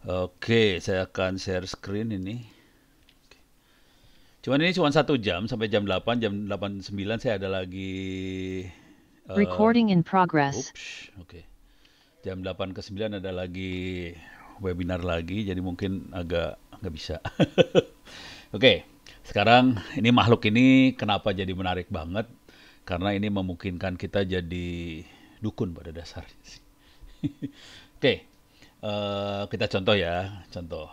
Oke, saya akan share screen ini. Cuman ini cuma 1 jam sampai jam 8 9 saya ada lagi. eh Recording in progress. oke. Jam 8 ke 9 ada lagi webinar lagi, jadi mungkin agak nggak bisa. Oke, sekarang ini makhluk ini kenapa jadi menarik banget? Karena ini memungkinkan kita jadi dukun pada dasarnya sih. Oke, kita contoh ya, contoh.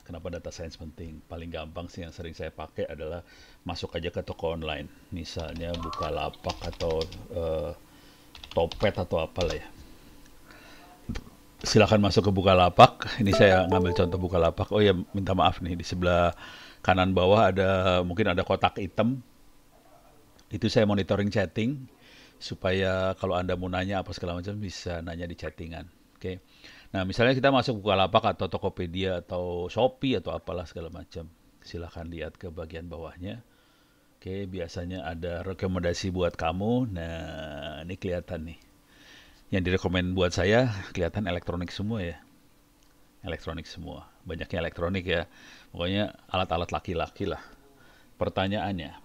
Kenapa data science penting? Paling gampang sih yang sering saya pakai adalah masuk aja ke toko online. Misalnya Bukalapak atau eh, Topet atau apalah ya. Silahkan masuk ke Bukalapak. Ini saya ngambil contoh Bukalapak. Oh ya, minta maaf nih, di sebelah kanan bawah mungkin ada kotak hitam. Itu saya monitoring chatting supaya kalau Anda mau nanya apa segala macam bisa nanya di chattingan. Oke. Nah, misalnya kita masuk Bukalapak atau Tokopedia atau Shopee atau apalah segala macam. Silahkan lihat ke bagian bawahnya. Oke, biasanya ada rekomendasi buat kamu. Nah, ini kelihatan nih. Yang direkomend buat saya kelihatan elektronik semua ya. Elektronik semua. Banyaknya elektronik ya. Pokoknya alat-alat laki-laki lah. Pertanyaannya,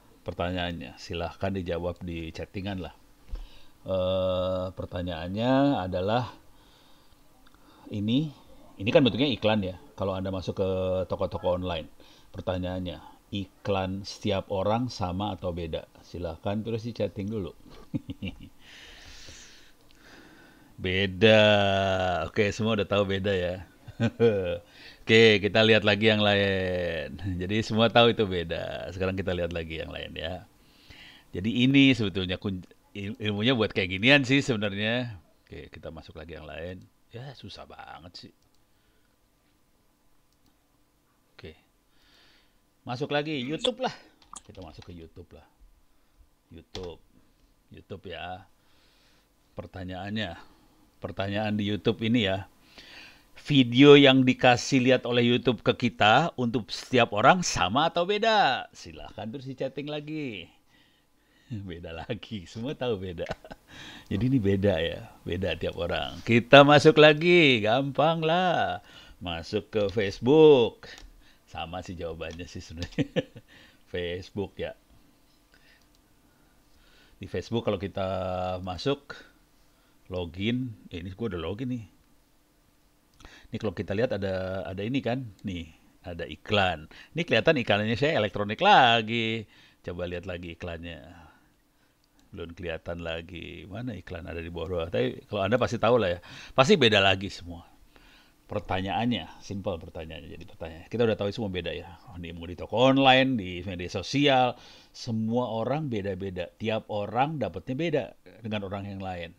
silahkan dijawab di chattingan lah. Pertanyaannya adalah ini, ini kan bentuknya iklan ya. Kalau Anda masuk ke toko-toko online, pertanyaannya, iklan setiap orang sama atau beda? Silahkan terus di chatting dulu. Beda. Oke, semua udah tahu beda ya. Oke, kita lihat lagi yang lain. Jadi semua tahu itu beda. Sekarang kita lihat lagi yang lain ya. Jadi ini sebetulnya ilmunya buat kayak ginian sih sebenarnya. Oke, kita masuk lagi yang lain. Ya, susah banget sih. Oke, masuk lagi YouTube lah. Kita masuk ke YouTube lah. YouTube. YouTube ya. Pertanyaannya. Pertanyaan di YouTube ini ya. Video yang dikasih lihat oleh YouTube ke kita untuk setiap orang sama atau beda? Silahkan terus di chatting lagi. Beda lagi, semua tahu beda. Jadi ini beda ya, beda tiap orang. Kita masuk lagi, gampang lah. Masuk ke Facebook. Sama sih jawabannya sih sebenarnya. Facebook ya. Di Facebook kalau kita masuk, login. Ini gue udah login nih. Ini kalau kita lihat ada ini kan, nih ada iklan. Ini kelihatan iklannya saya elektronik lagi. Coba lihat lagi iklannya. Belum kelihatan lagi. Mana iklan ada di bawah. Tapi kalau Anda pasti tahu lah ya. Pasti beda lagi semua. Pertanyaannya, simple pertanyaannya. Jadi pertanyaan, kita udah tahu semua beda ya. Mau di toko online, di media sosial, semua orang beda-beda. Tiap orang dapatnya beda dengan orang yang lain.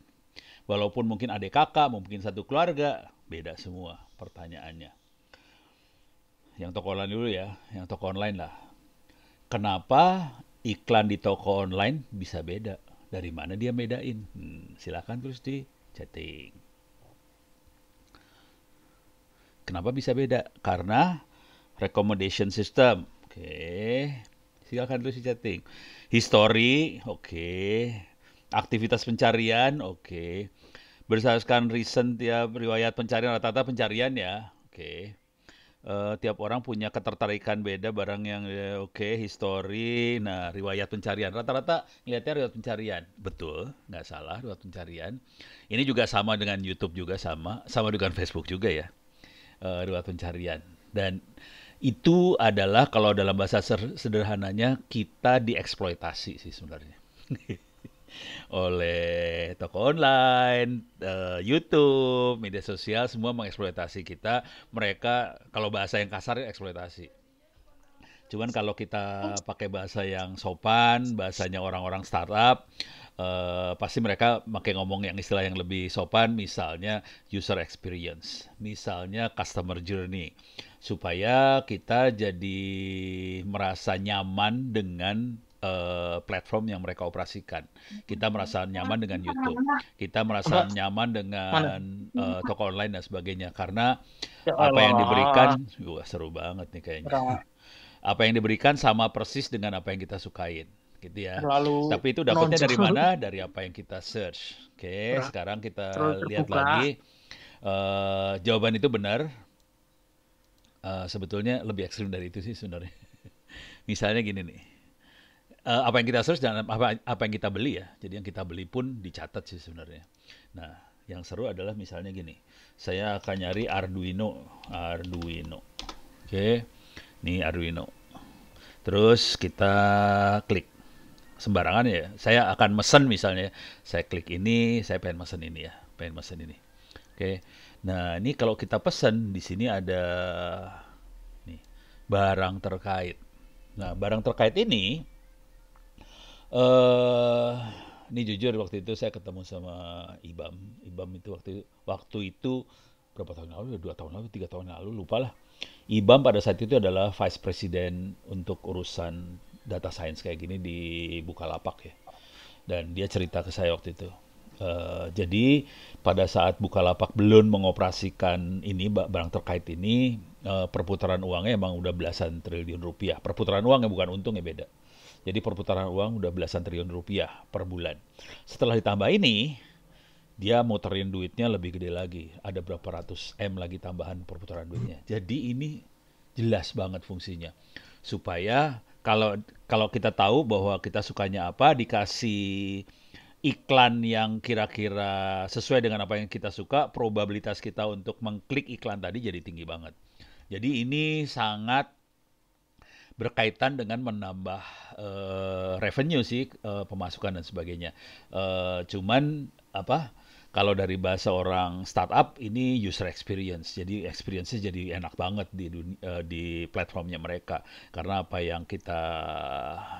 Walaupun mungkin adik kakak, mungkin satu keluarga, beda semua pertanyaannya. Yang toko online dulu ya, yang toko online lah. Kenapa iklan di toko online bisa beda? Dari mana dia bedain? Silakan terus di chatting. Kenapa bisa beda? Karena recommendation system. Oke. Silakan terus di chatting. History, oke. Aktivitas pencarian, oke. Berdasarkan recent ya riwayat pencarian rata-rata pencarian ya. Oke. Tiap orang punya ketertarikan beda barang yang oke, history, nah riwayat pencarian. Rata-rata ngeliatnya riwayat pencarian. Betul, nggak salah riwayat pencarian. Ini juga sama dengan YouTube juga sama dengan Facebook juga ya. Riwayat pencarian. Dan itu adalah kalau dalam bahasa sederhananya kita dieksploitasi sih sebenarnya. Oleh toko online, YouTube, media sosial semua mengeksploitasi kita. Mereka kalau bahasa yang kasar eksploitasi. Cuman kalau kita pakai bahasa yang sopan, bahasanya orang-orang startup, pasti mereka pakai ngomong yang istilah yang lebih sopan, misalnya user experience, misalnya customer journey, supaya kita jadi merasa nyaman dengan platform yang mereka operasikan. Kita merasa nyaman dengan YouTube, kita merasa Apa? nyaman Mana? dengan toko online dan sebagainya, karena Ya apa yang Allah. diberikan, wah seru banget nih kayaknya. Kurang Apa yang diberikan sama persis dengan apa yang kita sukain, gitu ya. terlalu Tapi itu dapatnya dari menonjol. mana? Dari apa yang kita search. Oke, Kurang sekarang terlalu kita lihat terbuka. lagi. Jawaban itu benar. Sebetulnya lebih ekstrim dari itu sih sebenarnya. Misalnya gini nih, apa yang kita search dan apa yang kita beli ya. Jadi yang kita beli pun dicatat sih sebenarnya. Nah, yang seru adalah misalnya gini, saya akan nyari Arduino, Arduino. Oke, ini Arduino. Terus kita klik sembarangan ya. Saya akan mesen misalnya, saya klik ini, saya pengen mesen ini ya, pengen mesen ini. Oke. Nah, ini kalau kita pesen di sini ada nih barang terkait. Nah, barang terkait eh ini jujur waktu itu saya ketemu sama Ibam. Ibam itu waktu itu berapa tahun lalu ya? 2 tahun lalu, 3 tahun lalu, lupa lah. Ibam pada saat itu adalah Vice President untuk urusan data science kayak gini di Bukalapak ya. Dan dia cerita ke saya waktu itu. Jadi pada saat Bukalapak belum mengoperasikan ini barang terkait ini, perputaran uangnya emang udah belasan triliun rupiah. Perputaran uangnya bukan untung ya, beda. Jadi perputaran uang udah belasan triliun rupiah per bulan. Setelah ditambah ini, dia muterin duitnya lebih gede lagi. Ada berapa ratus M lagi tambahan perputaran duitnya. Jadi ini jelas banget fungsinya. Supaya kalau kalau kita tahu bahwa kita sukanya apa, dikasih iklan yang kira-kira sesuai dengan apa yang kita suka, probabilitas kita untuk mengklik iklan tadi jadi tinggi banget. Jadi ini sangat berkaitan dengan menambah revenue sih, pemasukan dan sebagainya. Cuman apa? Kalau dari bahasa orang startup ini user experience, jadi experience-nya jadi enak banget di platformnya mereka. Karena apa yang kita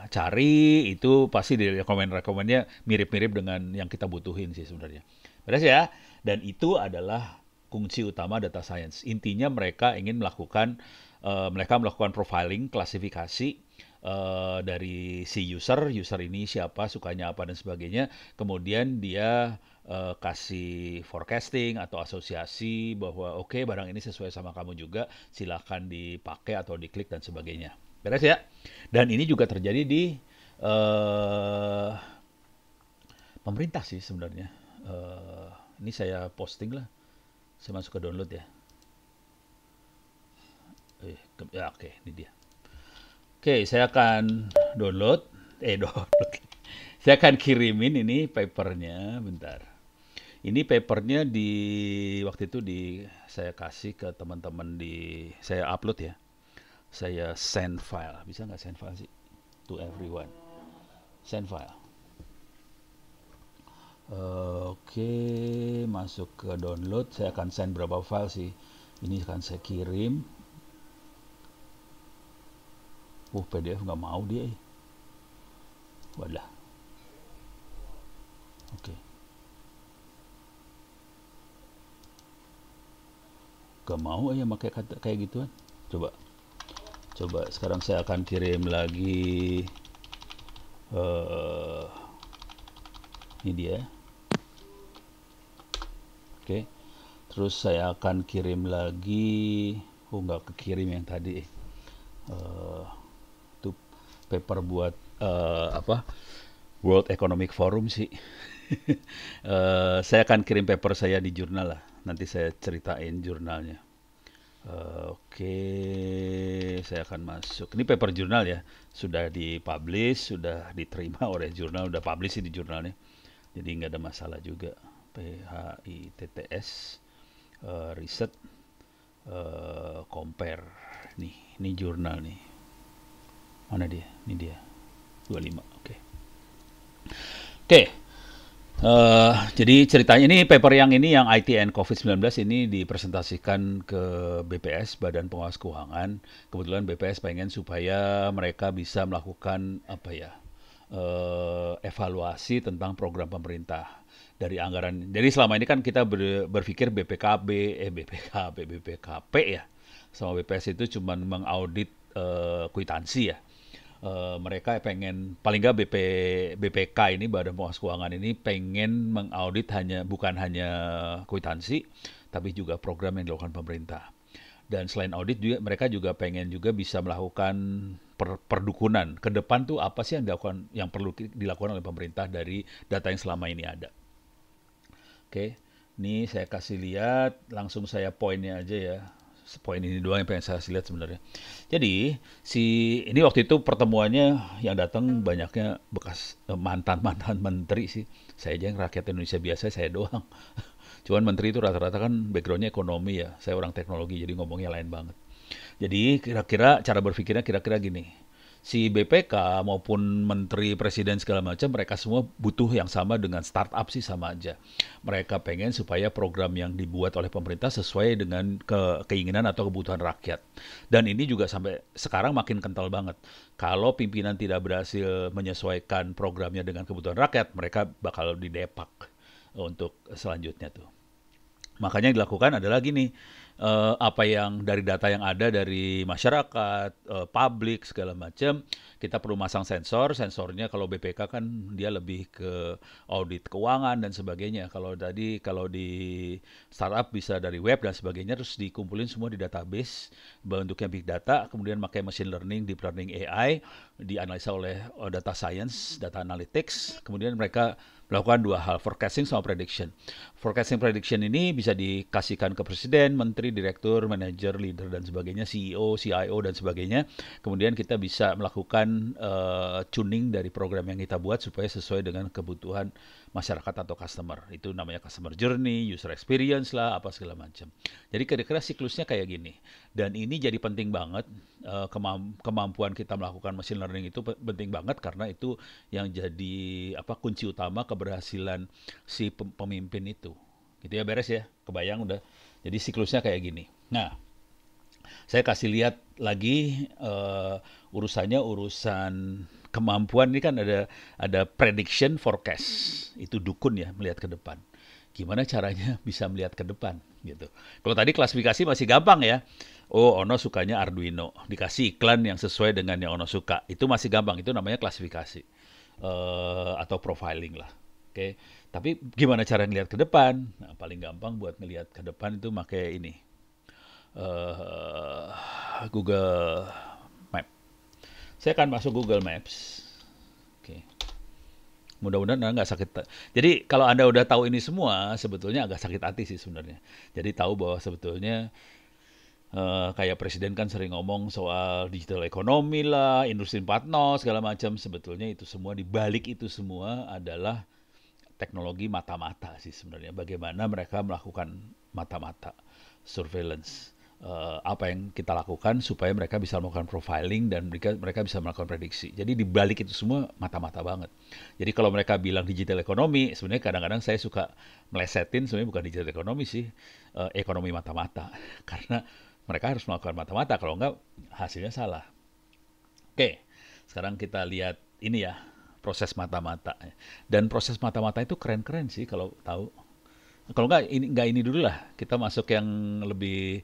cari itu pasti di rekomennya mirip-mirip dengan yang kita butuhin sih sebenarnya. Beres ya? Dan itu adalah kunci utama data science. Intinya mereka melakukan profiling, klasifikasi dari si user ini siapa, sukanya apa dan sebagainya. Kemudian dia kasih forecasting atau asosiasi bahwa oke, barang ini sesuai sama kamu juga, silahkan dipakai atau diklik dan sebagainya. Beres ya? Dan ini juga terjadi di eh, pemerintah sih sebenarnya. Ini saya posting lah, saya masuk ke download ya. Ya, oke, ini dia. Oke, saya akan download, download. Saya akan kirimin ini papernya, bentar. Ini papernya waktu itu saya kasih ke teman-teman saya upload ya. Saya send file, bisa nggak send file sih? To everyone. Send file. Oke, masuk ke download. Saya akan send berapa file sih? Ini akan saya kirim. PDF nggak mau dia. Wadah. Oke. Gak mau ya pakai kata kayak gituan. Coba. Sekarang saya akan kirim lagi. Ini dia. Oke. Terus saya akan kirim lagi. Nggak kekirim yang tadi. Itu paper buat apa? World Economic Forum sih. Saya akan kirim paper saya di jurnal lah. Nanti saya ceritain jurnalnya. Oke, saya akan masuk. Ini paper jurnal ya, sudah dipublish, sudah diterima oleh jurnal, sudah publish sih di jurnalnya. Jadi nggak ada masalah juga. PHITTS Research Compare. Ini jurnal nih. Mana dia? Ini dia. 25. Oke. Oke. Jadi ceritanya ini paper yang IT and COVID-19 ini dipresentasikan ke BPS, Badan Pengawas Keuangan. Kebetulan BPS pengen supaya mereka bisa melakukan evaluasi tentang program pemerintah dari anggaran. Jadi selama ini kan kita berpikir BPKP ya, sama BPS itu cuma mengaudit kwitansi ya. Mereka pengen paling nggak BPK ini, Badan Pengawas Keuangan ini pengen mengaudit bukan hanya kwitansi tapi juga program yang dilakukan pemerintah. Dan selain audit juga mereka juga pengen juga bisa melakukan perdukunan ke depan tuh apa sih yang perlu dilakukan oleh pemerintah dari data yang selama ini ada. Oke, ini saya kasih lihat langsung, saya poinnya aja ya. poin ini doang yang pengen saya lihat sebenarnya. Jadi si ini waktu itu pertemuannya yang datang banyaknya bekas mantan-mantan menteri sih. Saya aja yang rakyat Indonesia biasa, saya doang. Cuman menteri itu rata-rata kan backgroundnya ekonomi ya. Saya orang teknologi jadi ngomongnya lain banget. Jadi kira-kira cara berpikirnya kira-kira gini. Si BPK maupun menteri presiden segala macam mereka semua butuh yang sama dengan startup sih sama aja. Mereka pengen supaya program yang dibuat oleh pemerintah sesuai dengan keinginan atau kebutuhan rakyat. Dan ini juga sampai sekarang makin kental banget. Kalau pimpinan tidak berhasil menyesuaikan programnya dengan kebutuhan rakyat, mereka bakal didepak untuk selanjutnya tuh. Makanya yang dilakukan adalah gini, apa yang dari data yang ada dari masyarakat, publik segala macam, kita perlu masang sensor. Sensornya kalau BPK kan dia lebih ke audit keuangan dan sebagainya. Kalau di startup bisa dari web dan sebagainya, terus dikumpulin semua di database bentuknya big data, kemudian pakai machine learning, deep learning AI, dianalisa oleh data science, data analytics, kemudian mereka melakukan dua hal, forecasting sama prediction. Forecasting prediction ini bisa dikasihkan ke presiden, menteri, direktur, manajer, leader, dan sebagainya, CEO, CIO, dan sebagainya. Kemudian kita bisa melakukan tuning dari program yang kita buat supaya sesuai dengan kebutuhan masyarakat atau customer. Itu namanya customer journey, user experience lah, apa segala macam. Jadi kira-kira siklusnya kayak gini. Dan ini jadi penting banget, kemampuan kita melakukan machine learning itu penting banget karena itu yang jadi kunci utama keberhasilan si pemimpin itu. Gitu ya, beres ya, kebayang udah. Jadi siklusnya kayak gini. Nah, saya kasih lihat lagi urusan kemampuan ini kan ada prediction forecast. Itu dukun ya, melihat ke depan. Gimana caranya bisa melihat ke depan gitu. Kalau tadi klasifikasi masih gampang ya. Oh, Ono sukanya Arduino, dikasih iklan yang sesuai dengan yang Ono suka. Itu masih gampang, itu namanya klasifikasi atau profiling lah. Oke. Tapi gimana cara ngelihat ke depan? Nah, paling gampang buat ngelihat ke depan itu pakai ini. Google Map. Saya akan masuk Google Maps. Oke. Mudah-mudahan Anda nggak sakit. Jadi kalau Anda udah tahu ini semua, sebetulnya agak sakit hati sih sebenarnya. Jadi tahu bahwa sebetulnya kayak presiden kan sering ngomong soal digital ekonomi lah, industri 4.0 segala macam. Sebetulnya itu semua, di balik itu semua adalah teknologi mata-mata sih sebenarnya. Bagaimana mereka melakukan mata-mata surveillance. Apa yang kita lakukan supaya mereka bisa melakukan profiling dan mereka bisa melakukan prediksi. Jadi di balik itu semua mata-mata banget. Jadi kalau mereka bilang digital ekonomi, sebenarnya kadang-kadang saya suka melesetin, sebenarnya bukan digital ekonomi sih, ekonomi mata-mata. Karena mereka harus melakukan mata-mata, kalau enggak hasilnya salah. Oke, sekarang kita lihat ini ya, proses mata-mata. Dan proses mata-mata itu keren-keren sih kalau tahu. Kalau enggak ini dulu lah, kita masuk yang lebih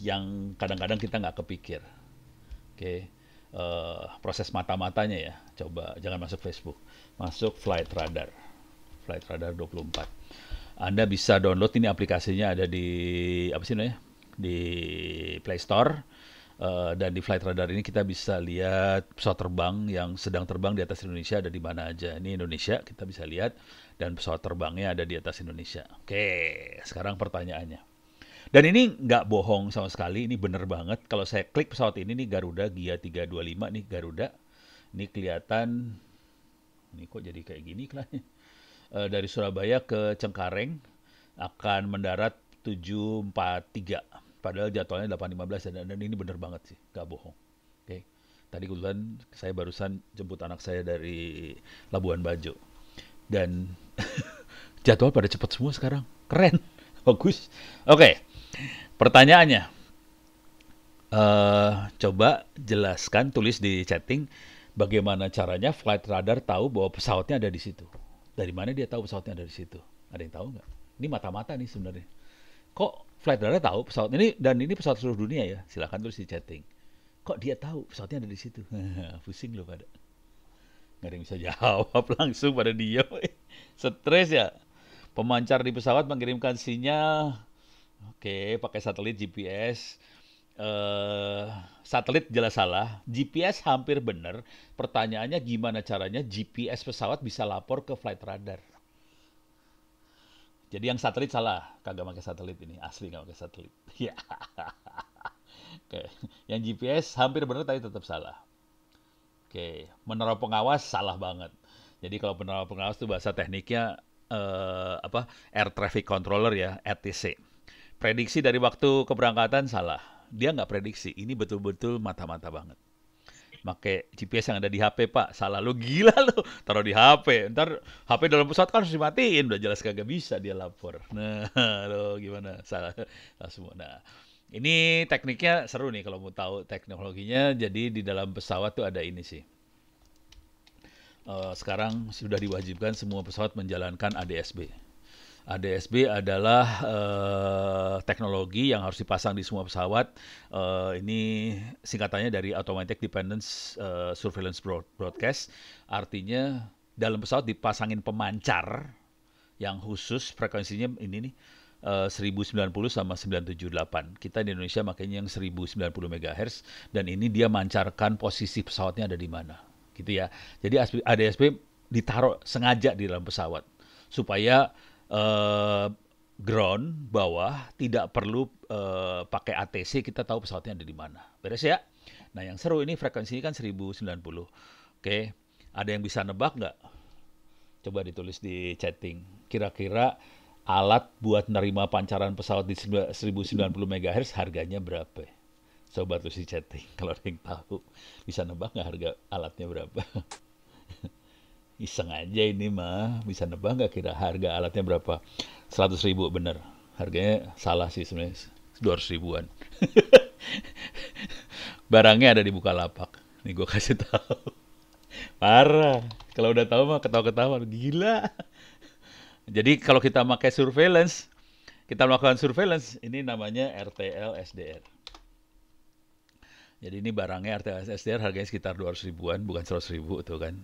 yang kadang-kadang kita nggak kepikir. Oke, proses mata-matanya ya. Coba jangan masuk Facebook, masuk Flight Radar. Flight Radar 24. Anda bisa download ini aplikasinya, ada di apa sih namanya? Di Play Store. Dan di Flight Radar ini kita bisa lihat pesawat terbang yang sedang terbang di atas Indonesia ada di mana aja. Ini Indonesia, kita bisa lihat, dan pesawat terbangnya ada di atas Indonesia. Oke, sekarang pertanyaannya. Dan ini nggak bohong sama sekali, ini bener banget. Kalau saya klik pesawat ini nih, Garuda Gia 325 nih, Garuda. Ini kelihatan, ini kok jadi kayak gini iklannya. Dari Surabaya ke Cengkareng akan mendarat 7.43. Padahal jadwalnya 8.15 dan ini bener banget sih, nggak bohong. Oke. Tadi kebetulan saya barusan jemput anak saya dari Labuan Bajo. Dan jadwal pada cepat semua sekarang. Keren. Bagus. Oke. Pertanyaannya, coba jelaskan, tulis di chatting bagaimana caranya Flight Radar tahu bahwa pesawatnya ada di situ. Dari mana dia tahu pesawatnya ada di situ? Ada yang tahu nggak? Ini mata-mata nih sebenarnya. Kok Flight Radar tahu pesawat ini, dan ini pesawat seluruh dunia ya? Silakan tulis di chatting. Kok dia tahu pesawatnya ada di situ? Pusing loh pada. Nggak ada yang bisa jawab, langsung pada diam. Stres ya. Pemancar di pesawat mengirimkan sinyal. Oke, pakai satelit GPS. Satelit jelas salah. GPS hampir benar. Pertanyaannya gimana caranya GPS pesawat bisa lapor ke Flight Radar? Jadi yang satelit salah, kagak pakai satelit ini, asli nggak pakai satelit. Ya, oke. Yang GPS hampir benar tapi tetap salah. Oke, menara pengawas salah banget. Jadi kalau menara pengawas itu bahasa tekniknya apa? Air Traffic Controller ya, ATC. Prediksi dari waktu keberangkatan salah. Dia nggak prediksi. Ini betul-betul mata-mata banget. Pakai GPS yang ada di HP, Pak. Salah lo, gila lo. Taruh di HP. Ntar HP dalam pesawat kan harus dimatiin. Udah jelas kagak bisa dia lapor. Nah, lo gimana? Salah, salah semua. Nah, ini tekniknya seru nih kalau mau tahu teknologinya. Jadi di dalam pesawat tuh ada ini sih. Sekarang sudah diwajibkan semua pesawat menjalankan ADS-B. ADS-B adalah teknologi yang harus dipasang di semua pesawat. Ini singkatannya dari Automatic Dependence Surveillance Broadcast. Artinya dalam pesawat dipasangin pemancar yang khusus, frekuensinya ini nih 1090 sama 978. Kita di Indonesia makanya yang 1090 MHz, dan ini dia mancarkan posisi pesawatnya ada di mana. Gitu ya. Jadi ADS-B ditaruh sengaja di dalam pesawat supaya ground bawah tidak perlu pakai ATC, kita tahu pesawatnya ada di mana. Beres ya? Nah, yang seru ini frekuensinya kan 1090. Oke, ada yang bisa nebak nggak? Coba ditulis di chatting. Kira-kira alat buat nerima pancaran pesawat di 1090 MHz harganya berapa? Coba tulis di chatting. Kalau ada yang tahu, bisa nebak nggak harga alatnya berapa? Iseng aja ini mah, bisa nebak nggak kira harga alatnya berapa? 100.000 bener. Harganya salah sih sebenarnya, 200 ribuan. Barangnya ada di Bukalapak. Nih gue kasih tahu. Parah. Kalau udah tahu mah ketawa-ketawa. Gila. Jadi kalau kita pakai surveillance, kita melakukan surveillance, ini namanya RTL SDR. Jadi ini barangnya RTL SDR harganya sekitar 200 ribuan, bukan 100 ribu tuh kan.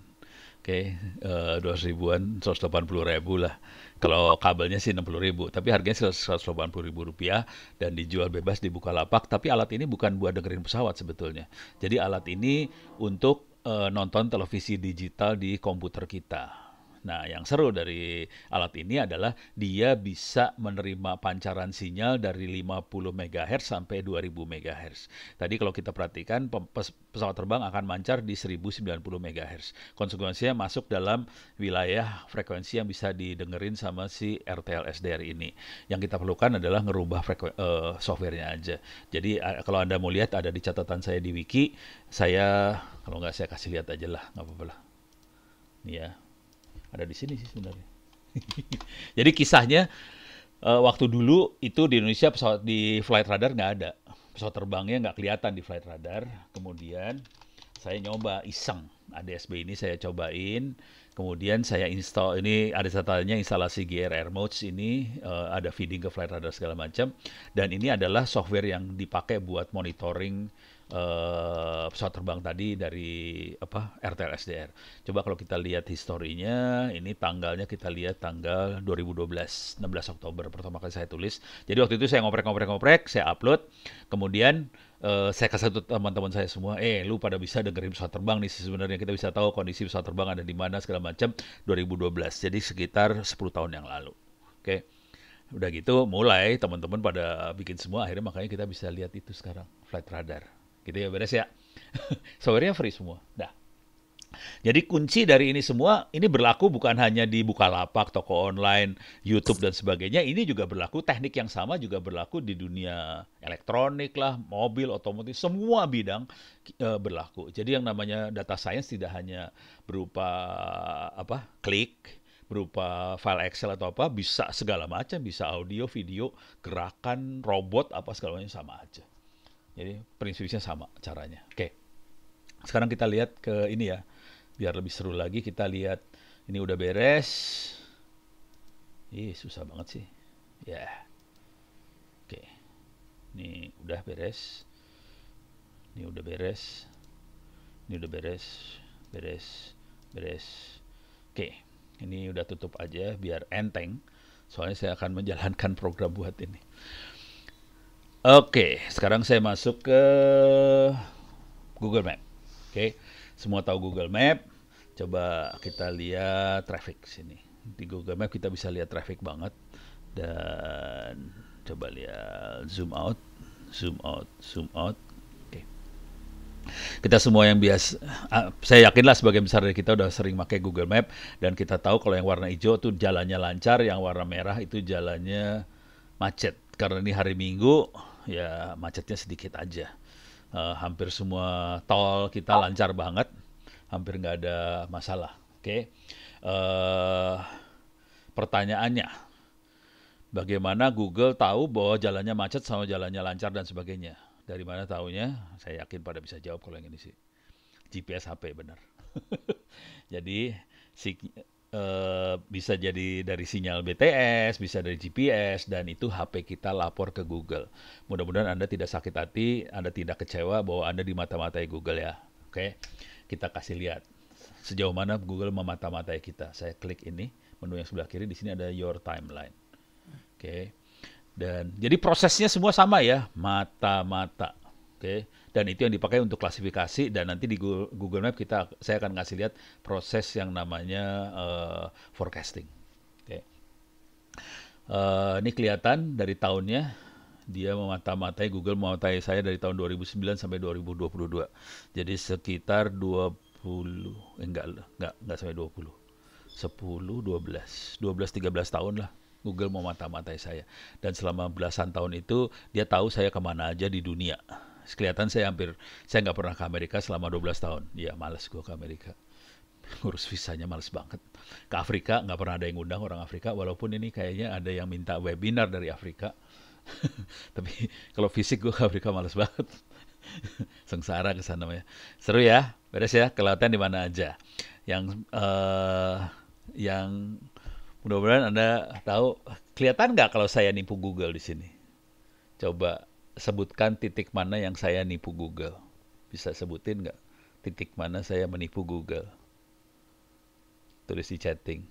Oke, 200 ribuan, 180 ribu lah. Kalau kabelnya sih 60 ribu, tapi harganya 180 ribu rupiah dan dijual bebas di Bukalapak. Tapi alat ini bukan buat dengerin pesawat sebetulnya. Jadi alat ini untuk nonton televisi digital di komputer kita. Nah, yang seru dari alat ini adalah dia bisa menerima pancaran sinyal dari 50 MHz sampai 2000 MHz. Tadi kalau kita perhatikan, pesawat terbang akan mancar di 1090 MHz. Konsekuensinya masuk dalam wilayah frekuensi yang bisa didengerin sama si RTL SDR ini. Yang kita perlukan adalah ngerubah softwarenya aja. Jadi kalau Anda mau lihat, ada di catatan saya di wiki. Kalau nggak saya kasih lihat aja lah, nggak apa-apa lah. Nih ya. Ada di sini sih sebenarnya. Jadi kisahnya waktu dulu itu di Indonesia pesawat di flight radar nggak ada. Pesawat terbangnya nggak kelihatan di flight radar. Kemudian saya nyoba iseng. ADS-B ini saya cobain. Kemudian saya install, ini ada catatannya instalasi GR Air Modes ini, ada feeding ke flight radar segala macam. Dan ini adalah software yang dipakai buat monitoring pesawat terbang tadi dari RTL SDR. Coba kalau kita lihat historinya, ini tanggalnya kita lihat tanggal 2012, 16 Oktober pertama kali saya tulis. Jadi waktu itu saya ngoprek, saya upload, kemudian saya kasih tahu teman-teman saya semua, lu pada bisa dengerin pesawat terbang nih, sebenarnya kita bisa tahu kondisi pesawat terbang ada di mana segala macam. 2012, jadi sekitar 10 tahun yang lalu. Oke. Udah gitu mulai teman-teman pada bikin semua, akhirnya makanya kita bisa lihat itu sekarang, flight radar. Gitu ya, beres ya. Software-nya free semua. Dah. Jadi kunci dari ini semua, ini berlaku bukan hanya di Bukalapak, toko online, YouTube dan sebagainya. Ini juga berlaku, teknik yang sama juga berlaku di dunia elektronik lah, mobil, otomotif, semua bidang berlaku. Jadi yang namanya data science tidak hanya berupa klik, berupa file Excel atau apa, bisa segala macam, bisa audio, video, gerakan, robot, apa segala macam sama aja. Jadi prinsipnya sama caranya. Oke. Sekarang kita lihat ke ini ya. Biar lebih seru lagi, kita lihat ini udah beres. Susah banget sih. Ya. Oke. Ini udah beres. Ini udah beres. Ini udah beres. Beres. Oke. Ini udah tutup aja biar enteng. Soalnya saya akan menjalankan program buat ini. Oke, sekarang saya masuk ke Google Map. Oke, semua tahu Google Map. Coba kita lihat traffic sini. Di Google Map kita bisa lihat traffic banget. Dan coba lihat, zoom out, zoom out, zoom out. Oke. Kita semua yang biasa, saya yakinlah sebagian besar dari kita udah sering pakai Google Map, dan kita tahu kalau yang warna hijau tuh jalannya lancar, yang warna merah itu jalannya macet. Karena ini hari Minggu, ya macetnya sedikit aja. Hampir semua tol kita lancar banget, hampir nggak ada masalah. Oke. Eh, Pertanyaannya, bagaimana Google tahu bahwa jalannya macet sama jalannya lancar dan sebagainya? Dari mana taunya? Saya yakin pada bisa jawab kalau yang ini sih. GPS HP, benar. Jadi si, bisa jadi dari sinyal BTS, bisa dari GPS, dan itu HP kita lapor ke Google. Mudah-mudahan Anda tidak sakit hati, Anda tidak kecewa bahwa Anda dimata-matai Google ya. Oke, kita kasih lihat sejauh mana Google memata-matai kita. Saya klik ini, menu yang sebelah kiri, di sini ada Your Timeline. Oke. Dan jadi prosesnya semua sama ya, mata-mata. Oke. Dan itu yang dipakai untuk klasifikasi, dan nanti di Google Map saya akan ngasih lihat proses yang namanya forecasting. Oke. Ini kelihatan dari tahunnya, dia memata-matai, Google mematahi saya dari tahun 2009 sampai 2022. Jadi sekitar 20, enggak sampai 20. 10, 13 tahun lah Google mau mata-matai saya. Dan selama belasan tahun itu, dia tahu saya kemana aja di dunia. Kelihatan saya nggak pernah ke Amerika selama 12 tahun. Ya, males gue ke Amerika. Ngurus visanya males banget. Ke Afrika, nggak pernah ada yang ngundang orang Afrika, walaupun ini kayaknya ada yang minta webinar dari Afrika. Tapi kalau fisik gue ke Afrika males banget. Sengsara ke sana ya. Seru ya, beres ya, kelihatan di mana aja. Yang mudah-mudahan Anda tahu, kelihatan nggak kalau saya nipu Google di sini? Coba sebutkan titik mana yang saya nipu Google. Bisa sebutin nggak titik mana saya menipu Google? Tulis di chatting.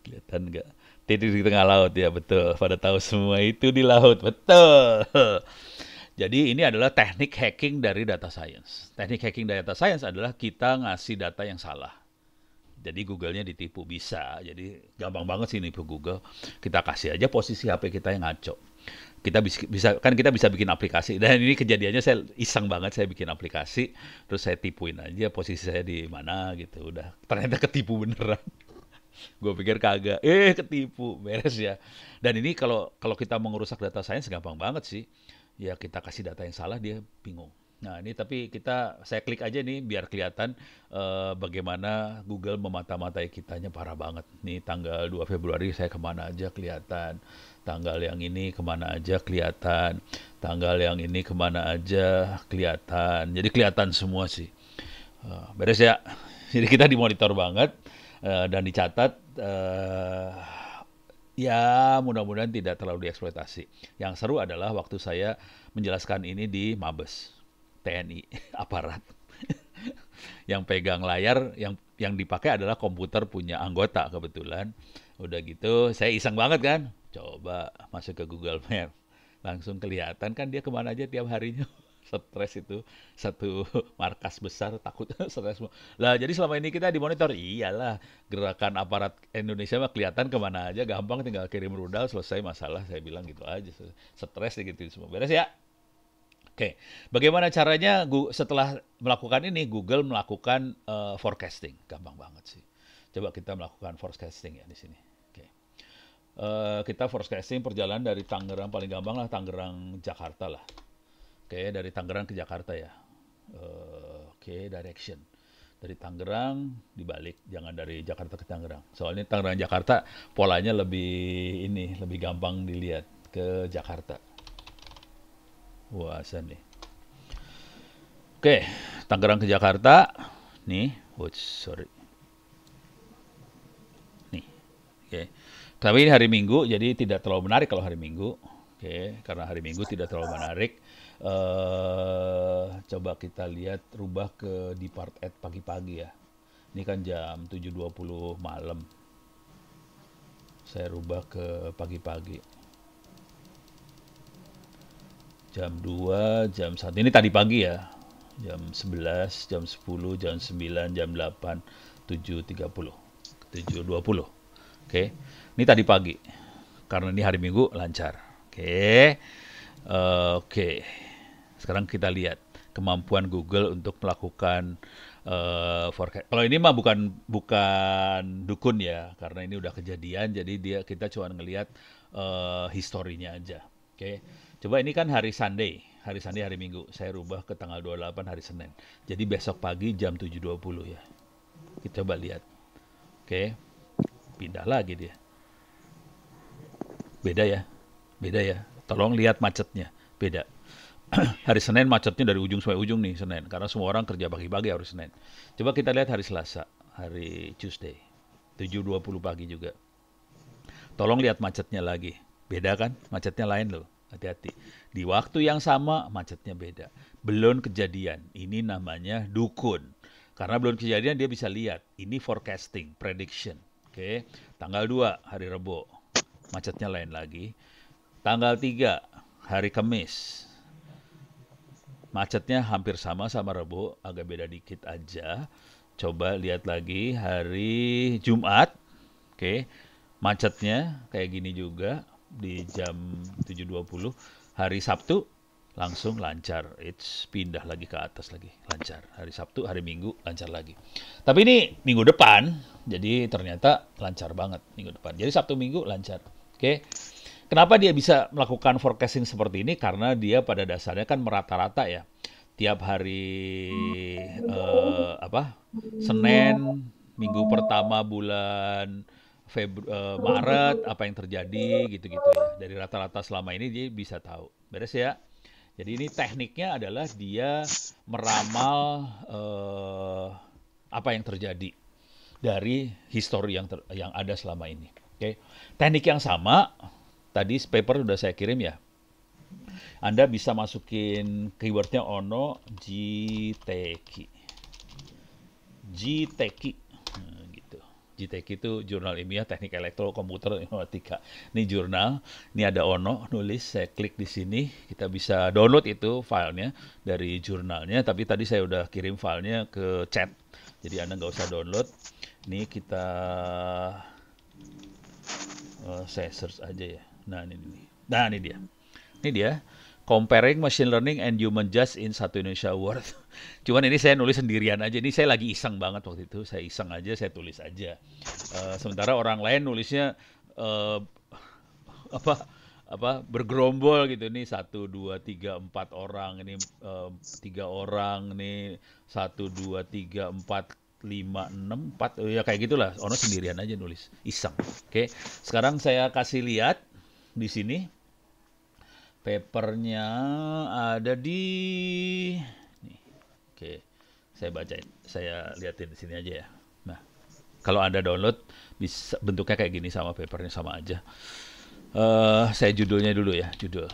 Kelihatan nggak? Titik di tengah laut, ya betul. Pada tahu semua itu di laut, betul. Jadi ini adalah teknik hacking dari data science. Teknik hacking data science adalah kita ngasih data yang salah. Jadi Google-nya ditipu, bisa. Jadi gampang banget sih nipu Google. Kita kasih aja posisi HP kita yang ngaco. Kita bisa bikin aplikasi. Dan ini kejadiannya saya iseng banget, saya bikin aplikasi, terus saya tipuin aja posisi saya di mana gitu. Udah ternyata ketipu beneran. Gue pikir kagak, ketipu, beres ya. Dan ini kalau kita mengurusak data science gampang banget sih. Ya kita kasih data yang salah, dia bingung. Nah ini tapi saya klik aja nih biar kelihatan bagaimana Google memata-matai kitanya parah banget. Nih tanggal 2 Februari saya kemana aja kelihatan. Tanggal yang ini kemana aja kelihatan. Tanggal yang ini kemana aja kelihatan. Jadi kelihatan semua sih. Beres ya. Jadi kita dimonitor banget dan dicatat. Ya, mudah-mudahan tidak terlalu dieksploitasi. Yang seru adalah waktu saya menjelaskan ini di Mabes TNI, aparat. Yang pegang layar, yang dipakai adalah komputer punya anggota kebetulan. Udah gitu, saya iseng banget kan. Coba masuk ke Google Map. Langsung kelihatan kan dia kemana aja tiap harinya. Stres itu, satu markas besar, takut stres semua. Lah jadi selama ini kita dimonitor, iyalah gerakan aparat Indonesia mah kelihatan kemana aja, gampang tinggal kirim rudal selesai masalah, saya bilang gitu aja, stres gitu semua, beres ya. Oke, bagaimana caranya setelah melakukan ini, Google melakukan forecasting, gampang banget sih. Coba kita melakukan forecasting ya di sini. Oke. Kita forecasting perjalanan dari Tangerang, paling gampang lah Tangerang Jakarta lah. Oke, dari Tangerang ke Jakarta ya. Oke, direction. Dari Tangerang dibalik, jangan dari Jakarta ke Tangerang. Soalnya Tangerang Jakarta polanya lebih gampang dilihat ke Jakarta. Wah, nih. Oke, Tangerang ke Jakarta. Nih, sorry. Nih. Oke. Tapi ini hari Minggu, jadi tidak terlalu menarik kalau hari Minggu. Oke, karena hari Minggu tidak terlalu menarik. Coba kita lihat, rubah ke depart at pagi-pagi ya. Ini kan jam 7.20 malam. Saya rubah ke pagi-pagi. Jam 2, jam 1. Ini tadi pagi ya. Jam 11, jam 10, jam 9, jam 8, 7.30, 7.20. Oke. Ini tadi pagi. Karena ini hari Minggu lancar. Oke. Oke. Sekarang kita lihat kemampuan Google untuk melakukan forecast. Kalau ini mah bukan dukun ya, karena ini udah kejadian, jadi kita cuma ngelihat historinya aja. Oke. Coba ini kan hari Sunday, hari Minggu. Saya rubah ke tanggal 28 hari Senin. Jadi besok pagi jam 7.20 ya. Kita coba lihat. Oke. Pindah lagi dia. Beda ya. Beda ya. Tolong lihat macetnya. Beda. Hari Senin macetnya dari ujung sampai ujung nih Senin. Karena semua orang kerja pagi-pagi hari Senin. Coba kita lihat hari Selasa. Hari Tuesday. 7.20 pagi juga. Tolong lihat macetnya lagi. Beda kan? Macetnya lain loh. Hati-hati. Di waktu yang sama macetnya beda. Belum kejadian. Ini namanya dukun. Karena belum kejadian dia bisa lihat. Ini forecasting, prediction. Oke. Tanggal 2 hari Rebo. Macetnya lain lagi. Tanggal 3 hari Kamis. Macetnya hampir sama Rebo, agak beda dikit aja. Coba lihat lagi hari Jumat. Oke. Macetnya kayak gini juga di jam 7.20. Hari Sabtu langsung lancar. It's pindah lagi ke atas lagi, lancar. Hari Sabtu, hari Minggu lancar lagi. Tapi ini minggu depan, jadi ternyata lancar banget minggu depan. Jadi Sabtu Minggu lancar. Oke. Kenapa dia bisa melakukan forecasting seperti ini? Karena dia pada dasarnya kan merata-rata ya. Tiap hari Senin, minggu pertama bulan Maret, apa yang terjadi gitu-gitu ya. Dari rata-rata selama ini dia bisa tahu. Beres ya? Jadi ini tekniknya adalah dia meramal apa yang terjadi dari histori yang ada selama ini. Oke. Teknik yang sama tadi paper udah saya kirim ya. Anda bisa masukin keywordnya Ono Jiteki. Jiteki. Nah, gitu. Jiteki itu jurnal ilmiah teknik elektro komputer informatika. Ini jurnal, ini ada Ono nulis, saya klik di sini, kita bisa download itu filenya dari jurnalnya, tapi tadi saya udah kirim filenya ke chat. Jadi Anda nggak usah download. Ini kita saya search aja ya. Nah ini dia. Ini dia. Comparing Machine Learning and Human Judge in Satu Indonesia Award. Cuman ini saya nulis sendirian aja. Ini saya lagi iseng banget waktu itu. Saya iseng aja, saya tulis aja. Sementara orang lain nulisnya bergerombol gitu. Ini 1, 2, 3, 4 orang. Ini 3 orang. Ini 1, 2, 3, 4, 5, 6, 4. Ya kayak gitulah. Ono sendirian aja nulis. Iseng. Oke. Sekarang saya kasih lihat di sini. Papernya ada di nih. Oke, saya bacain, saya liatin di sini aja ya. Nah, kalau Anda download bisa bentuknya kayak gini sama papernya sama aja. Saya judulnya dulu ya, judul.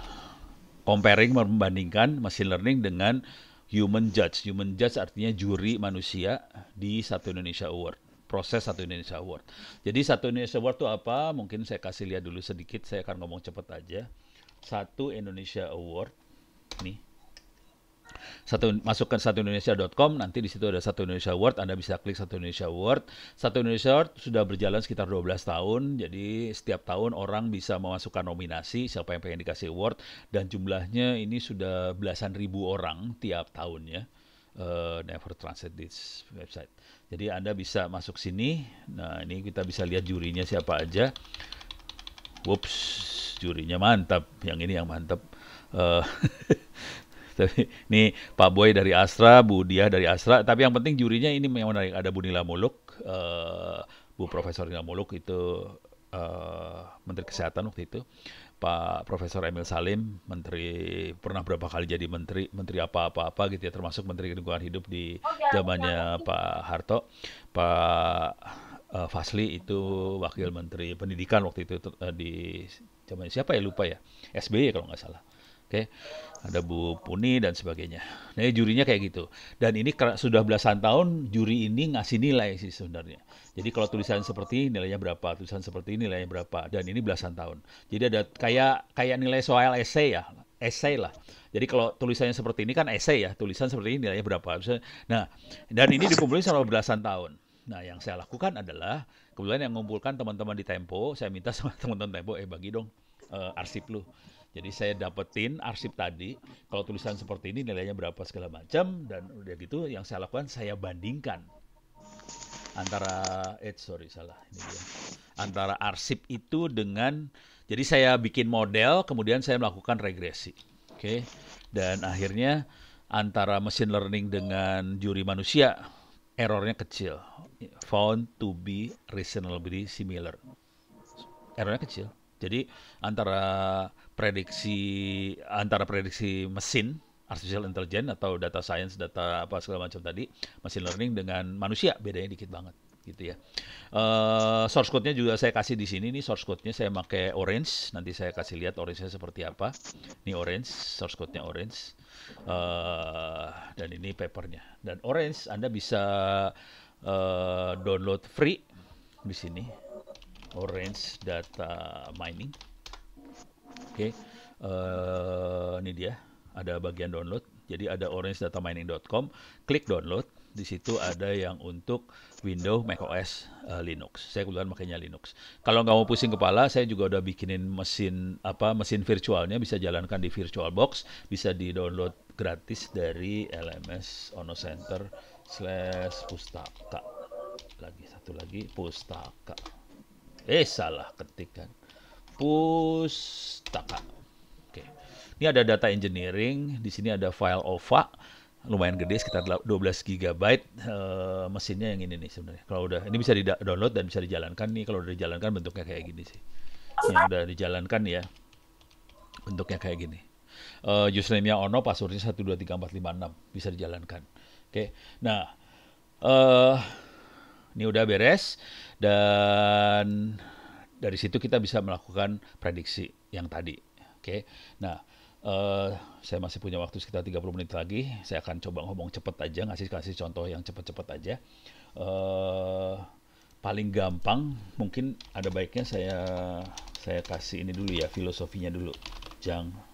Comparing membandingkan machine learning dengan human judge. Human judge artinya juri manusia di Satu Indonesia Award. Proses Satu Indonesia Award. Jadi Satu Indonesia Award itu apa? Mungkin saya kasih lihat dulu sedikit, saya akan ngomong cepet aja. Satu Indonesia Award nih. Masukkan satuindonesia.com, nanti di situ ada Satu Indonesia Award, Anda bisa klik Satu Indonesia Award. Satu Indonesia Award sudah berjalan sekitar 12 tahun, jadi setiap tahun orang bisa memasukkan nominasi siapa yang pengen dikasih award, dan jumlahnya ini sudah belasan ribu orang tiap tahunnya. Never translate this website. Jadi Anda bisa masuk sini. Nah, ini kita bisa lihat jurinya siapa aja. Whoops, jurinya mantap. Yang ini yang mantap. Ini Pak Boy dari Astra, Bu Diah dari Astra. Tapi yang penting jurinya ini yang menarik. Ada Bu Nila Muluk, Bu Profesor Nila Muluk itu Menteri Kesehatan waktu itu. Pak Profesor Emil Salim, Menteri, pernah berapa kali jadi Menteri apa-apa gitu ya, termasuk Menteri Lingkungan Hidup di zamannya Pak Harto. Pak Fasli itu Wakil Menteri Pendidikan waktu itu di zaman siapa ya, lupa ya, SBY kalau nggak salah. Oke, ada Bu Puni dan sebagainya. Nah, jurinya kayak gitu. Dan ini sudah belasan tahun juri ini ngasih nilai sih sebenarnya. Jadi kalau tulisan seperti ini nilainya berapa, tulisan seperti ini nilainya berapa, dan ini belasan tahun. Jadi ada kayak nilai soal esai ya, esai lah. Jadi kalau tulisannya seperti ini kan esai ya, tulisan seperti ini nilainya berapa. Nah, dan ini dikumpulin selama belasan tahun. Nah, yang saya lakukan adalah kebetulan yang mengumpulkan teman-teman di Tempo, saya minta sama teman-teman Tempo, bagi dong arsip lu. Jadi saya dapetin arsip tadi, kalau tulisan seperti ini nilainya berapa segala macam, dan udah gitu yang saya lakukan saya bandingkan antara sorry salah ini dia, antara arsip itu dengan, jadi saya bikin model kemudian saya melakukan regresi, oke. Dan akhirnya antara machine learning dengan juri manusia errornya kecil, found to be reasonably similar, errornya kecil. Jadi antara prediksi mesin artificial intelligence atau data science, data apa segala macam tadi, machine learning dengan manusia bedanya dikit banget gitu ya. Source code-nya juga saya kasih di sini nih, source code-nya saya pakai Orange, nanti saya kasih lihat Orange-nya seperti apa. Ini Orange, source code-nya Orange. Dan ini papernya. Dan Orange Anda bisa download free di sini. Orange Data Mining. Oke. Ini dia, ada bagian download. Jadi ada orangedatamining.com, klik download. Di situ ada yang untuk Windows, macOS, Linux. Saya kebetulan makanya Linux. Kalau nggak mau pusing kepala, saya juga udah bikinin mesin virtualnya, bisa jalankan di VirtualBox, bisa di-download gratis dari LMS Ono Center /pustaka. Satu lagi pustaka. Salah ketik kan. Pustaka. Oke. Ini ada data engineering, di sini ada file OVA, lumayan gede sekitar 12 GB. Mesinnya yang ini nih sebenarnya. Kalau udah ini bisa di-download dan bisa dijalankan nih. Kalau udah dijalankan bentuknya kayak gini sih. Yang udah dijalankan ya, bentuknya kayak gini. Username-nya Ono, passwordnya 123456, bisa dijalankan. Oke. Nah, ini udah beres, dan dari situ kita bisa melakukan prediksi yang tadi. Oke. Nah, saya masih punya waktu sekitar 30 menit lagi. Saya akan coba ngomong cepet aja, kasih contoh yang cepet-cepet aja. Paling gampang mungkin ada baiknya saya kasih ini dulu ya, filosofinya dulu. Jang.txt.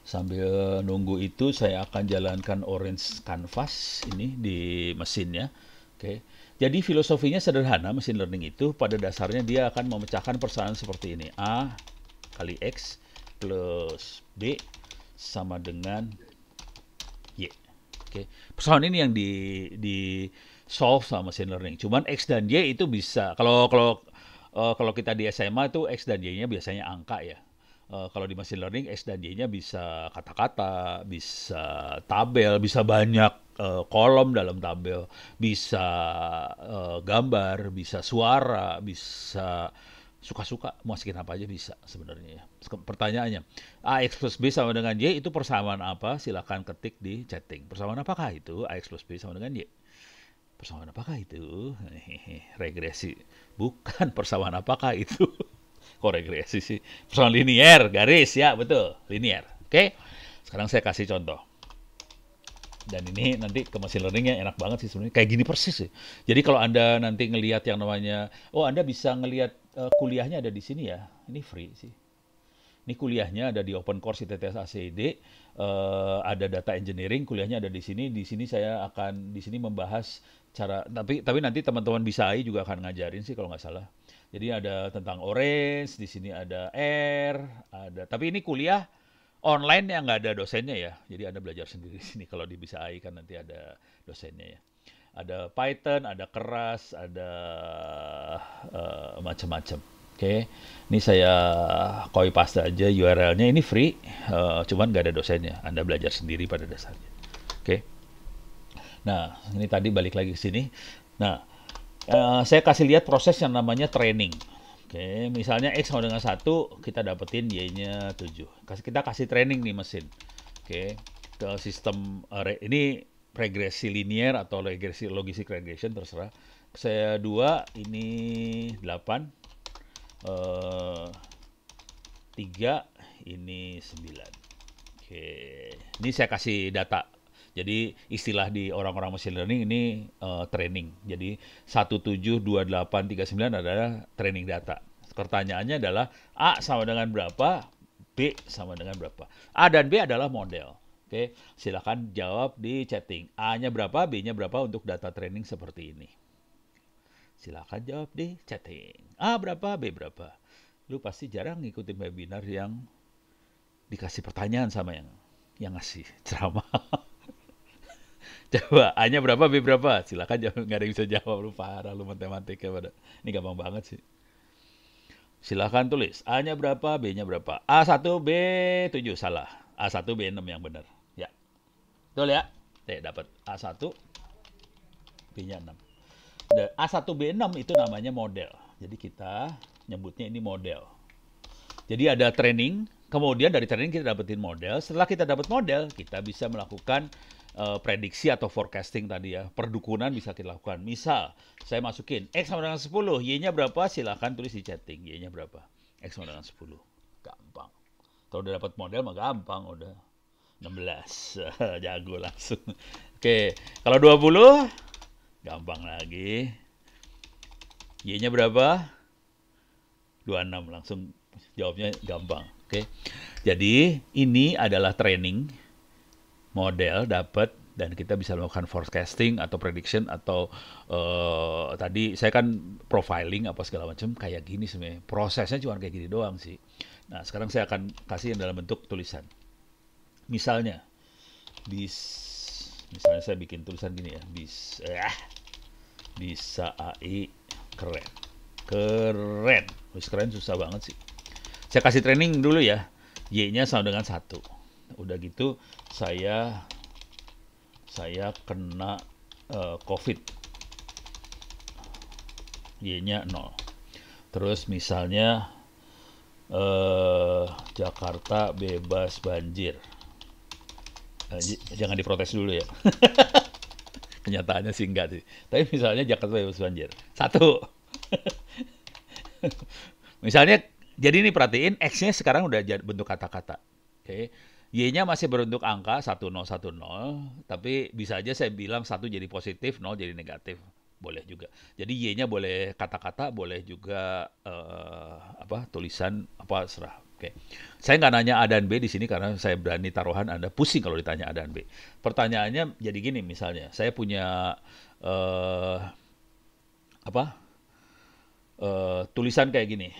Sambil nunggu itu saya akan jalankan Orange Canvas ini di mesinnya. Oke. Jadi filosofinya sederhana, machine learning itu pada dasarnya dia akan memecahkan persoalan seperti ini. A kali X plus B sama dengan Y. Oke. Persoalan ini yang di solve sama machine learning. Cuman X dan Y itu bisa, kalau kita di SMA itu X dan Y-nya biasanya angka ya. Kalau di machine learning X dan Y-nya bisa kata-kata, bisa tabel, bisa banyak kolom dalam tabel, bisa gambar, bisa suara, bisa suka-suka, masukin apa aja bisa sebenarnya ya. Pertanyaannya, AX plus B sama dengan Y itu persamaan apa? Silakan ketik di chatting. Persamaan apakah itu? AX plus B sama dengan Y. Persamaan apakah itu? Regresi. Bukan persamaan apakah itu. Kok regresi sih? Persoalan linier, garis ya, betul, linier. Oke, sekarang saya kasih contoh. Dan ini nanti ke machine learningnya enak banget sih sebenarnya, kayak gini persis sih. Jadi kalau Anda nanti ngelihat yang namanya, Anda bisa ngelihat kuliahnya ada di sini ya, ini free sih. Ini kuliahnya ada di Open Course ITTS ACD, ada data engineering, kuliahnya ada di sini. Di sini saya akan di sini membahas cara, tapi nanti teman-teman bisa AI juga akan ngajarin sih kalau nggak salah. Jadi ada tentang Orange, di sini ada R, tapi ini kuliah online yang nggak ada dosennya ya. Jadi Anda belajar sendiri di sini. Kalau di Bisa AI kan nanti ada dosennya ya. Ada Python, ada keras, ada macam-macam. Oke, ini saya copy paste aja URL-nya. Ini free, cuman nggak ada dosennya. Anda belajar sendiri pada dasarnya. Oke. Nah, ini tadi balik lagi ke sini. Nah, saya kasih lihat proses yang namanya training. Oke, misalnya X sama dengan 1, kita dapetin Y-nya 7. Kita kasih training nih mesin. Oke, ke sistem ini regresi linear atau regresi logistic regression terserah. Saya 2, ini 8. 3, ini 9. Oke, ini saya kasih data. Jadi istilah di orang-orang machine learning ini training. Jadi 172839 adalah training data. Pertanyaannya adalah A sama dengan berapa, B sama dengan berapa. A dan B adalah model. Oke, silakan jawab di chatting. A-nya berapa, B-nya berapa untuk data training seperti ini. Silakan jawab di chatting. A berapa, B berapa. Lu pasti jarang ngikutin webinar yang dikasih pertanyaan sama yang ngasih ceramah. Coba A-nya berapa, B berapa? Silakan jawab, nggak ada yang bisa jawab. Lu parah, lu matematika pada. Ini gampang banget sih. Silakan tulis. A-nya berapa, B-nya berapa. A1, B7, salah. A1, B6 yang benar. Ya, betul ya? Dapat A1, B-nya 6. A1, B6 itu namanya model. Jadi kita nyebutnya ini model. Jadi ada training, kemudian dari training kita dapetin model. Setelah kita dapat model, kita bisa melakukan prediksi atau forecasting tadi ya. Perdukunan bisa kita lakukan. Misal, saya masukin X sama dengan 10, Y-nya berapa? Silahkan tulis di chatting. Y-nya berapa? X sama dengan 10. Gampang. Kalau udah dapat model mah gampang. Udah 16. Jago langsung. Oke, kalau 20, gampang lagi. Y-nya berapa? 26. Langsung jawabnya gampang. Oke. Jadi ini adalah training model dapat dan kita bisa melakukan forecasting atau prediction atau tadi saya kan profiling apa segala macam kayak gini sebenarnya. Prosesnya cuma kayak gini doang sih. Nah, sekarang saya akan kasih yang dalam bentuk tulisan. Misalnya misalnya saya bikin tulisan gini ya. Bisa AI keren. Keren. Keren susah banget sih. Saya kasih training dulu ya. Y-nya sama dengan 1. Udah gitu saya kena COVID. Y-nya 0. Terus misalnya Jakarta bebas banjir. Jangan diprotes dulu ya. Kenyataannya sih enggak sih. Tapi misalnya Jakarta bebas banjir. 1. Misalnya, jadi ini perhatiin, X-nya sekarang udah bentuk kata-kata. Oke. Y-nya masih berbentuk angka 1010, tapi bisa aja saya bilang 1 jadi positif, 0 jadi negatif. Boleh juga. Jadi Y-nya boleh kata-kata, boleh juga tulisan apa serah. Oke. Saya nggak nanya A dan B di sini karena saya berani taruhan Anda pusing kalau ditanya A dan B. Pertanyaannya jadi gini misalnya, saya punya tulisan kayak gini.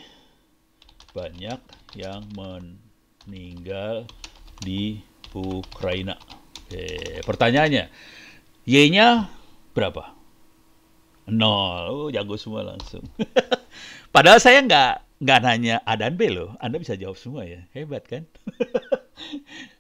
Banyak yang meninggal di Ukraina. Oke, pertanyaannya, Y-nya berapa? 0. Jago semua langsung. Padahal saya nggak nanya A dan B loh. Anda bisa jawab semua ya. Hebat kan?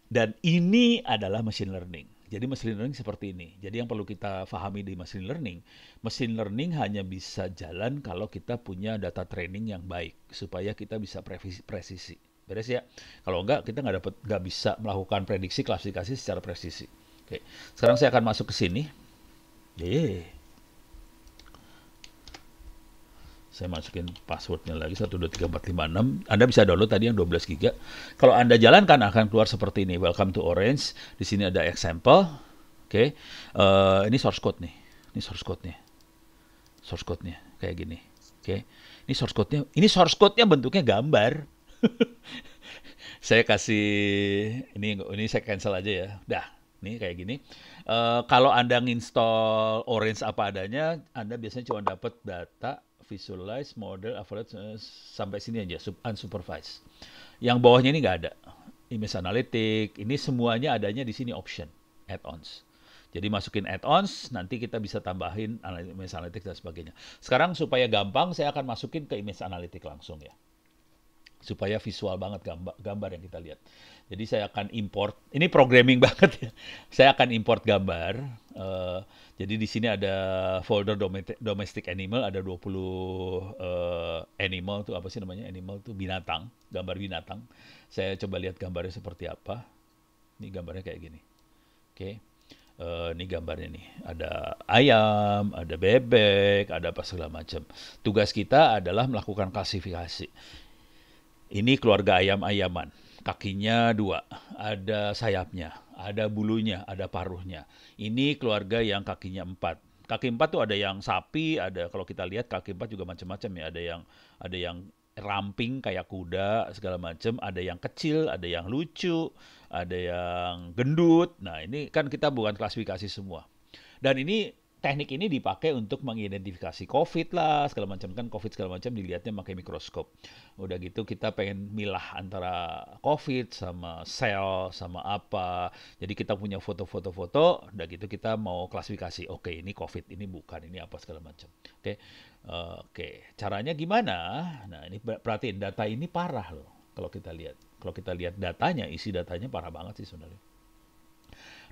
Dan ini adalah machine learning. Jadi machine learning seperti ini. Jadi yang perlu kita pahami di machine learning hanya bisa jalan kalau kita punya data training yang baik supaya kita bisa presisi. Beres ya? Kalau enggak, kita nggak bisa melakukan prediksi klasifikasi secara presisi. Oke, sekarang saya akan masuk ke sini. Saya masukin passwordnya lagi 123456. Anda bisa download tadi yang 12 GB. Kalau Anda jalankan akan keluar seperti ini. Welcome to Orange. Di sini ada example. Oke. Ini source code nih. Ini source code-nya. Source code-nya kayak gini. Oke. Ini source code-nya. Ini source code-nya bentuknya gambar. Saya kasih ini saya cancel aja ya. Dah. Nih kayak gini. Kalau Anda nginstall Orange apa adanya, Anda biasanya cuma dapat data visualize, model, average, sampai sini aja, unsupervised. Yang bawahnya ini nggak ada. Image Analytics, ini semuanya adanya di sini option, add-ons. Jadi masukin add-ons, nanti kita bisa tambahin Image Analytics dan sebagainya. Sekarang supaya gampang, saya akan masukin ke Image Analytics langsung ya. Supaya visual banget gambar yang kita lihat. Jadi saya akan import, ini programming banget ya. Saya akan import gambar. Jadi di sini ada folder domestic animal, ada 20 animal tuh apa sih namanya? Animal tuh binatang, gambar binatang. Saya coba lihat gambarnya seperti apa. Ini gambarnya kayak gini. Oke. Ini gambarnya nih. Ada ayam, ada bebek, ada apa segala macam. Tugas kita adalah melakukan klasifikasi. Ini keluarga ayam-ayaman. Kakinya 2, ada sayapnya, ada bulunya, ada paruhnya. Ini keluarga yang kakinya 4. Kaki 4 tuh ada yang sapi, ada kalau kita lihat kaki 4 juga macam-macam ya. Ada yang ramping kayak kuda segala macam, ada yang kecil, ada yang lucu, ada yang gendut. Nah, ini kan kita bukan klasifikasi semua. Dan ini teknik ini dipakai untuk mengidentifikasi COVID lah, segala macam kan COVID segala macam dilihatnya pakai mikroskop. Udah gitu kita pengen milah antara COVID sama sel sama apa. Jadi kita punya foto-foto-foto, udah gitu kita mau klasifikasi. Oke, ini COVID, ini bukan, ini apa segala macam. Oke. Oke, caranya gimana? Nah, ini perhatiin data ini parah loh kalau kita lihat. Kalau kita lihat datanya, isi datanya parah banget sih sebenarnya.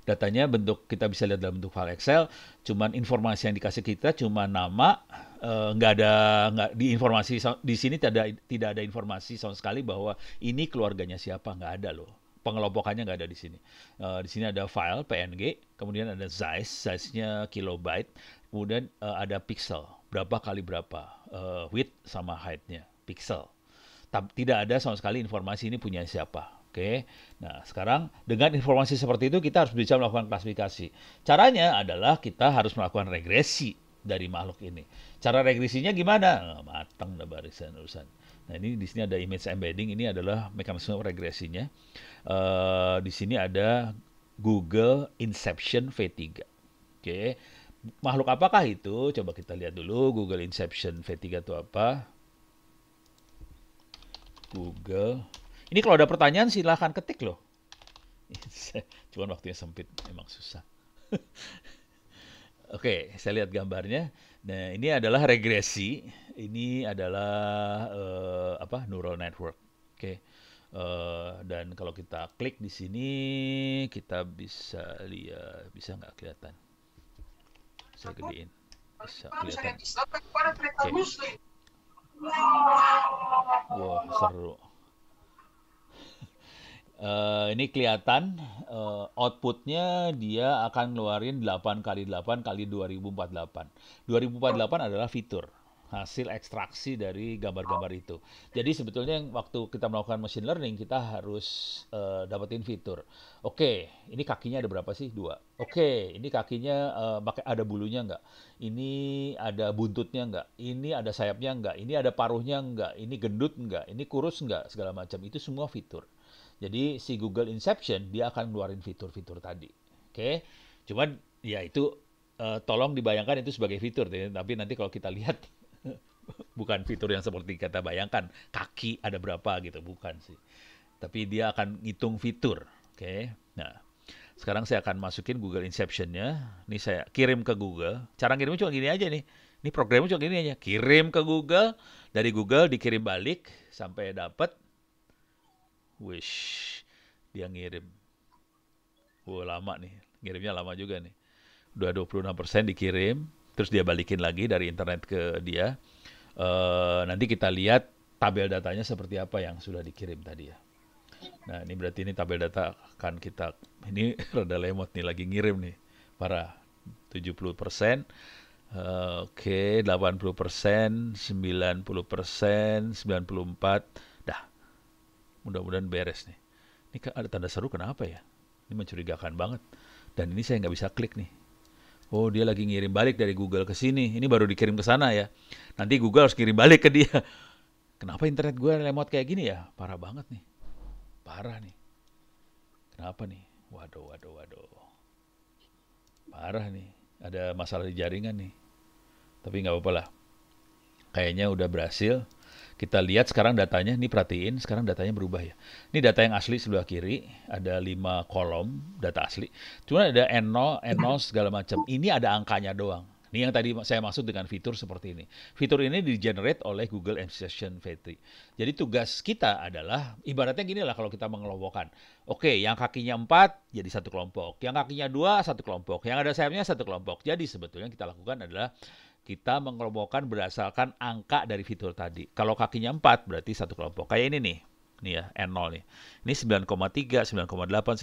Datanya bentuk kita bisa lihat dalam bentuk file Excel, cuman informasi yang dikasih kita cuma nama, nggak ada nggak di informasi di sini tidak ada informasi sama sekali bahwa ini keluarganya siapa, nggak ada loh. Pengelompokannya nggak ada di sini. Di sini ada file PNG, kemudian ada size-nya kilobyte, kemudian ada pixel, berapa kali berapa, width sama height-nya, pixel. Tidak ada sama sekali informasi ini punya siapa. Oke, nah sekarang dengan informasi seperti itu kita harus bisa melakukan klasifikasi. Caranya adalah kita harus melakukan regresi dari makhluk ini. Cara regresinya gimana? Matang dah barisan urusan. Nah ini di sini ada image embedding, ini adalah mekanisme regresinya. Di sini ada Google Inception V3. Oke, makhluk apakah itu? Coba kita lihat dulu Google Inception V3 itu apa. Google. Ini kalau ada pertanyaan silahkan ketik loh. Cuman waktunya sempit, emang susah. Oke, saya lihat gambarnya. Nah, ini adalah regresi. Ini adalah neural network. Oke. Dan kalau kita klik di sini, kita bisa lihat, bisa nggak kelihatan? Saya gedein, bisa kelihatan. Oke. Wah, seru. Ini kelihatan outputnya dia akan ngeluarin 8 kali 8 kali 2048. 2048 adalah fitur hasil ekstraksi dari gambar-gambar itu. Jadi sebetulnya waktu kita melakukan machine learning kita harus dapetin fitur. Oke, ini kakinya ada berapa sih? 2. Oke, ini kakinya ada bulunya nggak? Ini ada buntutnya nggak? Ini ada sayapnya nggak? Ini ada paruhnya nggak? Ini gendut nggak? Ini kurus nggak? Segala macam itu semua fitur. Jadi si Google Inception dia akan ngeluarin fitur-fitur tadi. Oke. Cuman ya itu tolong dibayangkan itu sebagai fitur, tapi nanti kalau kita lihat bukan fitur yang seperti kita bayangkan, kaki ada berapa gitu, bukan sih. Tapi dia akan ngitung fitur. Oke. Nah, sekarang saya akan masukin Google Inception-nya. Ini saya kirim ke Google. Cara ngirimnya cuma gini aja nih. Ini programnya cuma gini aja. Kirim ke Google, dari Google dikirim balik sampai dapat. Wish, dia ngirim. Lama nih. Ngirimnya lama juga nih. Udah 26% dikirim, terus dia balikin lagi dari internet ke dia. Nanti kita lihat tabel datanya seperti apa yang sudah dikirim tadi ya. Nah, ini berarti ini tabel data akan kita, ini rada lemot nih, lagi ngirim nih. Parah, 70%. Oke, 80%, 90%, 94%. Mudah-mudahan beres nih. Ini ada tanda seru kenapa ya? Ini mencurigakan banget. Dan ini saya nggak bisa klik nih. Oh, dia lagi ngirim balik dari Google ke sini. Ini baru dikirim ke sana ya. Nanti Google harus kirim balik ke dia. Kenapa internet gue lemot kayak gini ya? Parah banget nih. Parah nih. Kenapa nih? Waduh. Parah nih. Ada masalah di jaringan nih. Tapi nggak apa-apa lah. Kayaknya udah berhasil. Kita lihat sekarang datanya, ini perhatiin, sekarang datanya berubah ya. Ini data yang asli sebelah kiri, ada 5 kolom data asli. Cuma ada N0, N0 segala macam. Ini ada angkanya doang. Ini yang tadi saya maksud dengan fitur seperti ini. Fitur ini di-generate oleh Google Inception V3. Jadi tugas kita adalah, ibaratnya gini lah kalau kita mengelompokkan. Oke, yang kakinya 4 jadi satu kelompok. Yang kakinya 2 satu kelompok. Yang ada sayapnya satu kelompok. Jadi sebetulnya yang kita lakukan adalah kita mengelompokkan berdasarkan angka dari fitur tadi. Kalau kakinya 4 berarti satu kelompok. Kayak ini nih. Nih ya, N0 nih. Ini 9,3, 9,8,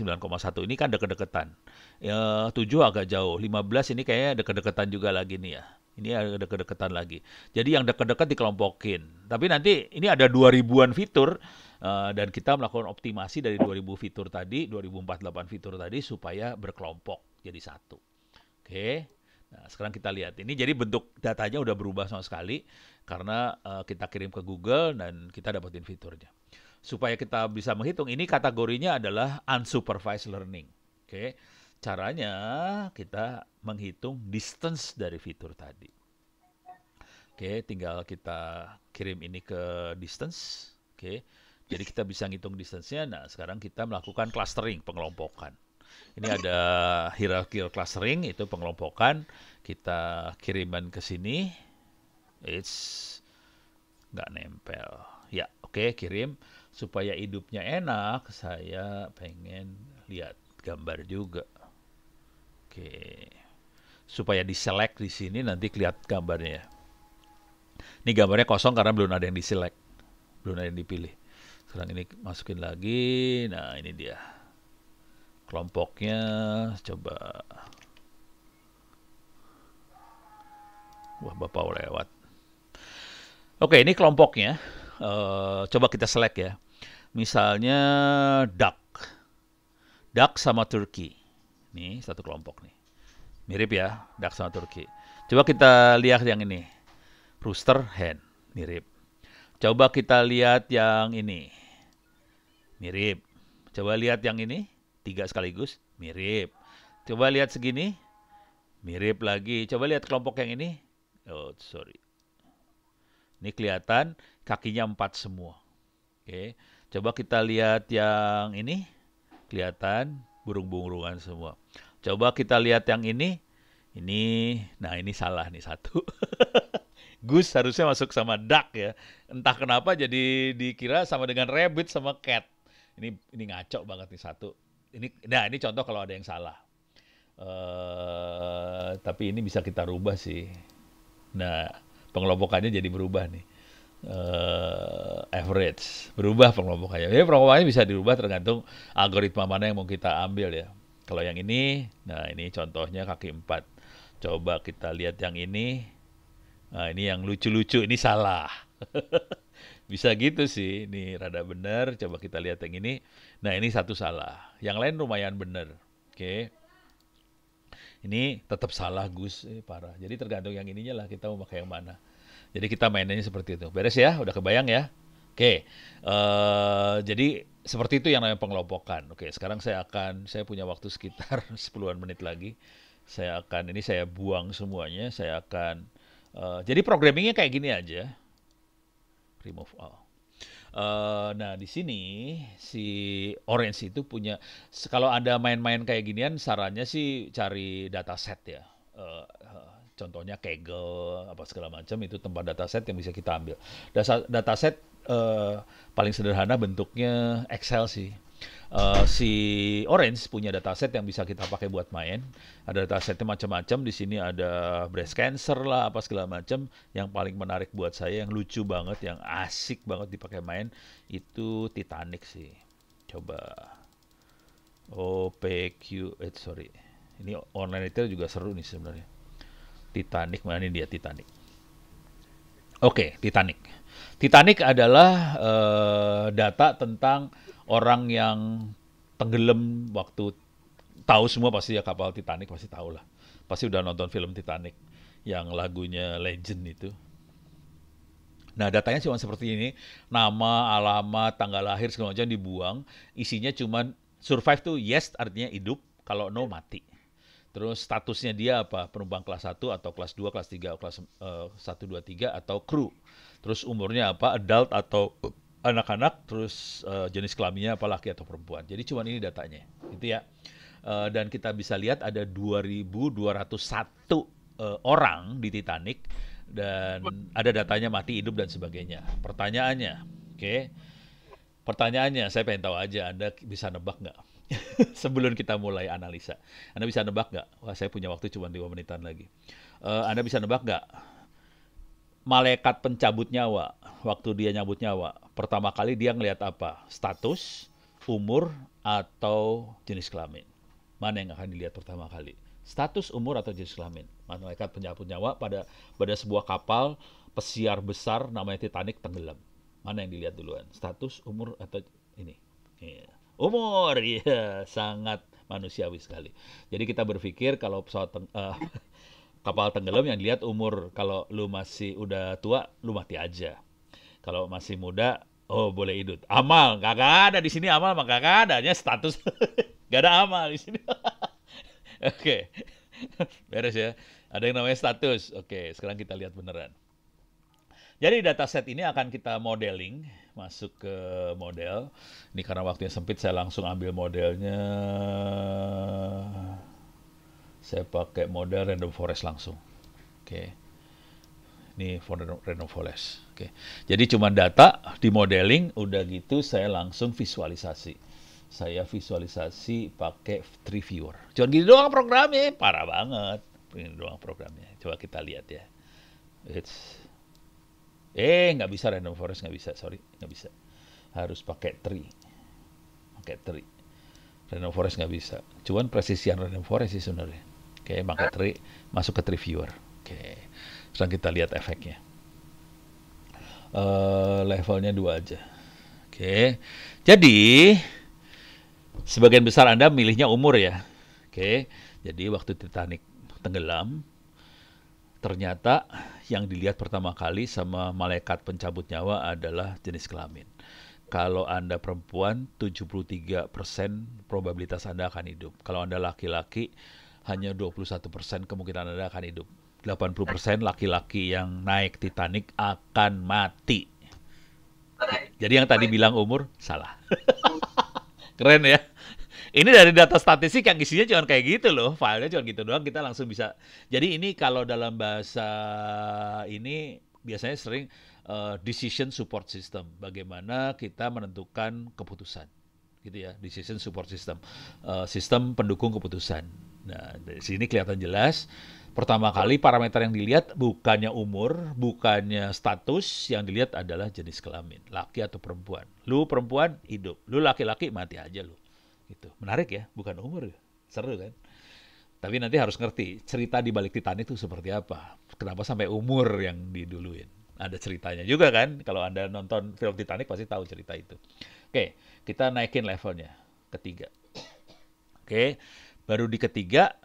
9,1. Ini kan deket-deketan. 7 agak jauh. 15 ini kayaknya deket-deketan juga lagi nih ya. Ini ada deket-deketan lagi. Jadi yang deket-deket dikelompokin. Tapi nanti ini ada 2000-an fitur. Dan kita melakukan optimasi dari 2000 fitur tadi, 2048 fitur tadi supaya berkelompok jadi satu. Oke. Nah, sekarang kita lihat ini, jadi bentuk datanya udah berubah sama sekali karena kita kirim ke Google dan kita dapetin fiturnya. Supaya kita bisa menghitung, ini kategorinya adalah unsupervised learning. Oke, caranya kita menghitung distance dari fitur tadi. Oke, tinggal kita kirim ini ke distance. Oke, jadi kita bisa ngitung distance-nya. Nah, sekarang kita melakukan clustering, pengelompokan. Ini ada hierarchical clustering, itu pengelompokan. Kita kiriman ke sini. It's nggak nempel. Ya, oke, kirim. Supaya hidupnya enak, saya pengen lihat gambar juga. Oke. Supaya di-select di sini nanti kelihatan gambarnya ya. Ini gambarnya kosong karena belum ada yang di-select. Belum ada yang dipilih. Sekarang ini masukin lagi. Nah, ini dia. Kelompoknya coba. Wah, Bapak lewat. Oke, ini kelompoknya. Coba kita select ya. Misalnya duck. Duck sama turkey. Nih, satu kelompok nih. Mirip ya, duck sama turkey. Coba kita lihat yang ini. Rooster, hen. Mirip. Coba kita lihat yang ini. Mirip. Coba lihat yang ini. 3 sekaligus. Mirip. Coba lihat segini. Mirip lagi. Coba lihat kelompok yang ini. Oh, sorry. Ini kelihatan kakinya 4 semua. Oke. Coba kita lihat yang ini. Kelihatan burung-burungan semua. Coba kita lihat yang ini. Nah ini salah nih satu. Goose harusnya masuk sama duck ya. Entah kenapa jadi dikira sama dengan rabbit sama cat. Ini ngaco banget nih satu. Ini contoh kalau ada yang salah. Tapi ini bisa kita rubah sih. Nah, pengelompokannya jadi berubah nih. Average berubah pengelompokannya. Jadi pengelompokannya bisa dirubah tergantung algoritma mana yang mau kita ambil ya. Kalau yang ini, nah ini contohnya kaki 4. Coba kita lihat yang ini. Nah, ini yang lucu-lucu, ini salah. Bisa gitu sih, ini rada bener. Coba kita lihat yang ini. Nah, ini satu salah. Yang lain lumayan bener. Oke. Ini tetap salah Gus, parah. Jadi tergantung yang ininya lah kita mau pakai yang mana. Jadi kita mainnya seperti itu. Beres ya? Udah kebayang ya? Oke. Jadi seperti itu yang namanya pengelompokan. Oke, sekarang saya punya waktu sekitar 10-an menit lagi. Ini saya buang semuanya. Jadi programmingnya kayak gini aja. Remove all. Nah, di sini si Orange itu punya, kalau Anda main-main kayak ginian, sarannya sih cari dataset ya. Contohnya Kaggle, apa segala macam, itu tempat dataset yang bisa kita ambil. Dataset paling sederhana bentuknya Excel sih. Si Orange punya dataset yang bisa kita pakai buat main. Ada datasetnya macam-macam. Di sini ada breast cancer lah, apa segala macam. Yang paling menarik buat saya, yang lucu banget, yang asik banget dipakai main, itu Titanic sih. Coba sorry. Ini online itu juga seru nih sebenarnya. Titanic, mana ini dia Titanic. Oke, Titanic. Titanic adalah data tentang orang yang tenggelam waktu, tahu semua pasti ya kapal Titanic, pasti tahu lah. Pasti udah nonton film Titanic yang lagunya Legend itu. Nah, datanya cuma seperti ini. Nama, alamat, tanggal lahir, segala macam dibuang. Isinya cuma survive tuh yes artinya hidup, kalau no mati. Terus statusnya dia apa? Penumpang kelas 1 atau kelas 2, kelas 3, kelas 1, 2, 3 atau kru. Terus umurnya apa? Adult atau anak-anak, terus jenis kelaminnya apa, laki atau perempuan. Jadi cuma ini datanya. Gitu ya. Dan kita bisa lihat ada 2.201 orang di Titanic dan ada datanya mati, hidup dan sebagainya. Pertanyaannya, Pertanyaannya, saya pengen tahu aja, Anda bisa nebak nggak? Sebelum kita mulai analisa. Anda bisa nebak nggak? Wah, saya punya waktu cuma 5 menitan lagi. Anda bisa nebak nggak? Malaikat pencabut nyawa, waktu dia nyabut nyawa, pertama kali dia ngelihat apa? Status, umur, atau jenis kelamin? Mana yang akan dilihat pertama kali? Status, umur, atau jenis kelamin? Malaikat pencabut nyawa pada sebuah kapal pesiar besar namanya Titanic tenggelam. Mana yang dilihat duluan? Status, umur, atau ini? Iya. Umur, iya, sangat manusiawi sekali. Jadi kita berpikir kalau Kapal tenggelam yang dilihat umur. Kalau lu masih udah tua, lu mati aja. Kalau masih muda, oh boleh hidup. Amal, kagak ada di sini amal, maka kagak ada. Hanya status, gak ada amal di sini. Oke, beres ya. Ada yang namanya status. Oke, sekarang kita lihat beneran. Jadi dataset ini akan kita modeling, masuk ke model. Ini karena waktunya sempit, saya langsung ambil modelnya. Saya pakai model random forest langsung. Oke. Ini for random forest. Oke. Jadi cuma data di modeling, udah gitu saya langsung visualisasi. Saya visualisasi pakai tree viewer. Cuma gini doang programnya, parah banget. Ini doang programnya. Coba kita lihat ya. Nggak bisa random forest, nggak bisa, sorry, nggak bisa. Harus pakai tree. Pakai tree. Random forest nggak bisa. Cuman presisian random forest sih sebenarnya. Oke, pakai tree, masuk ke tree viewer. Oke. Sekarang kita lihat efeknya. Levelnya 2 aja. Oke. Jadi, sebagian besar Anda milihnya umur ya. Oke. Jadi waktu Titanic tenggelam, ternyata yang dilihat pertama kali sama malaikat pencabut nyawa adalah jenis kelamin. Kalau Anda perempuan, 73% probabilitas Anda akan hidup. Kalau Anda laki-laki, hanya 21% kemungkinan Anda akan hidup. 80% laki-laki yang naik Titanic akan mati. Jadi yang tadi bilang umur, salah. Keren ya. Ini dari data statistik yang isinya cuma kayak gitu loh. Filenya cuma gitu doang, kita langsung bisa. Jadi ini kalau dalam bahasa ini biasanya sering decision support system. Bagaimana kita menentukan keputusan. Gitu ya, decision support system. Sistem pendukung keputusan. Nah, dari sini kelihatan jelas. Pertama kali parameter yang dilihat bukannya umur, bukannya status, yang dilihat adalah jenis kelamin, laki atau perempuan. Lu perempuan, hidup. Lu laki-laki, mati aja lu. Gitu. Menarik ya, bukan umur ya. Seru kan? Tapi nanti harus ngerti cerita di balik Titanic itu seperti apa. Kenapa sampai umur yang diduluin. Ada ceritanya juga kan. Kalau Anda nonton film Titanic pasti tahu cerita itu. Oke, kita naikin levelnya. Ketiga. Oke, baru di ketiga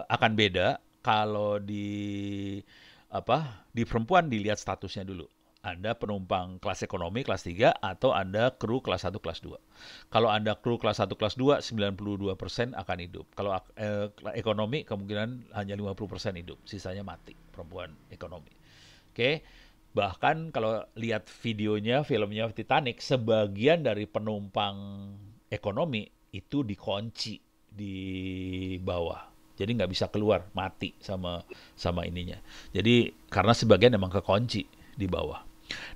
akan beda. Kalau di perempuan dilihat statusnya dulu. Anda penumpang kelas ekonomi kelas 3 atau Anda kru kelas 1 kelas 2. Kalau Anda kru kelas 1 kelas 2 92% akan hidup. Kalau ekonomi kemungkinan hanya 50% hidup, sisanya mati perempuan ekonomi. Oke. Bahkan kalau lihat videonya, filmnya Titanic, sebagian dari penumpang ekonomi itu dikunci di bawah. Jadi nggak bisa keluar, mati sama ininya. Jadi karena sebagian emang kekunci di bawah.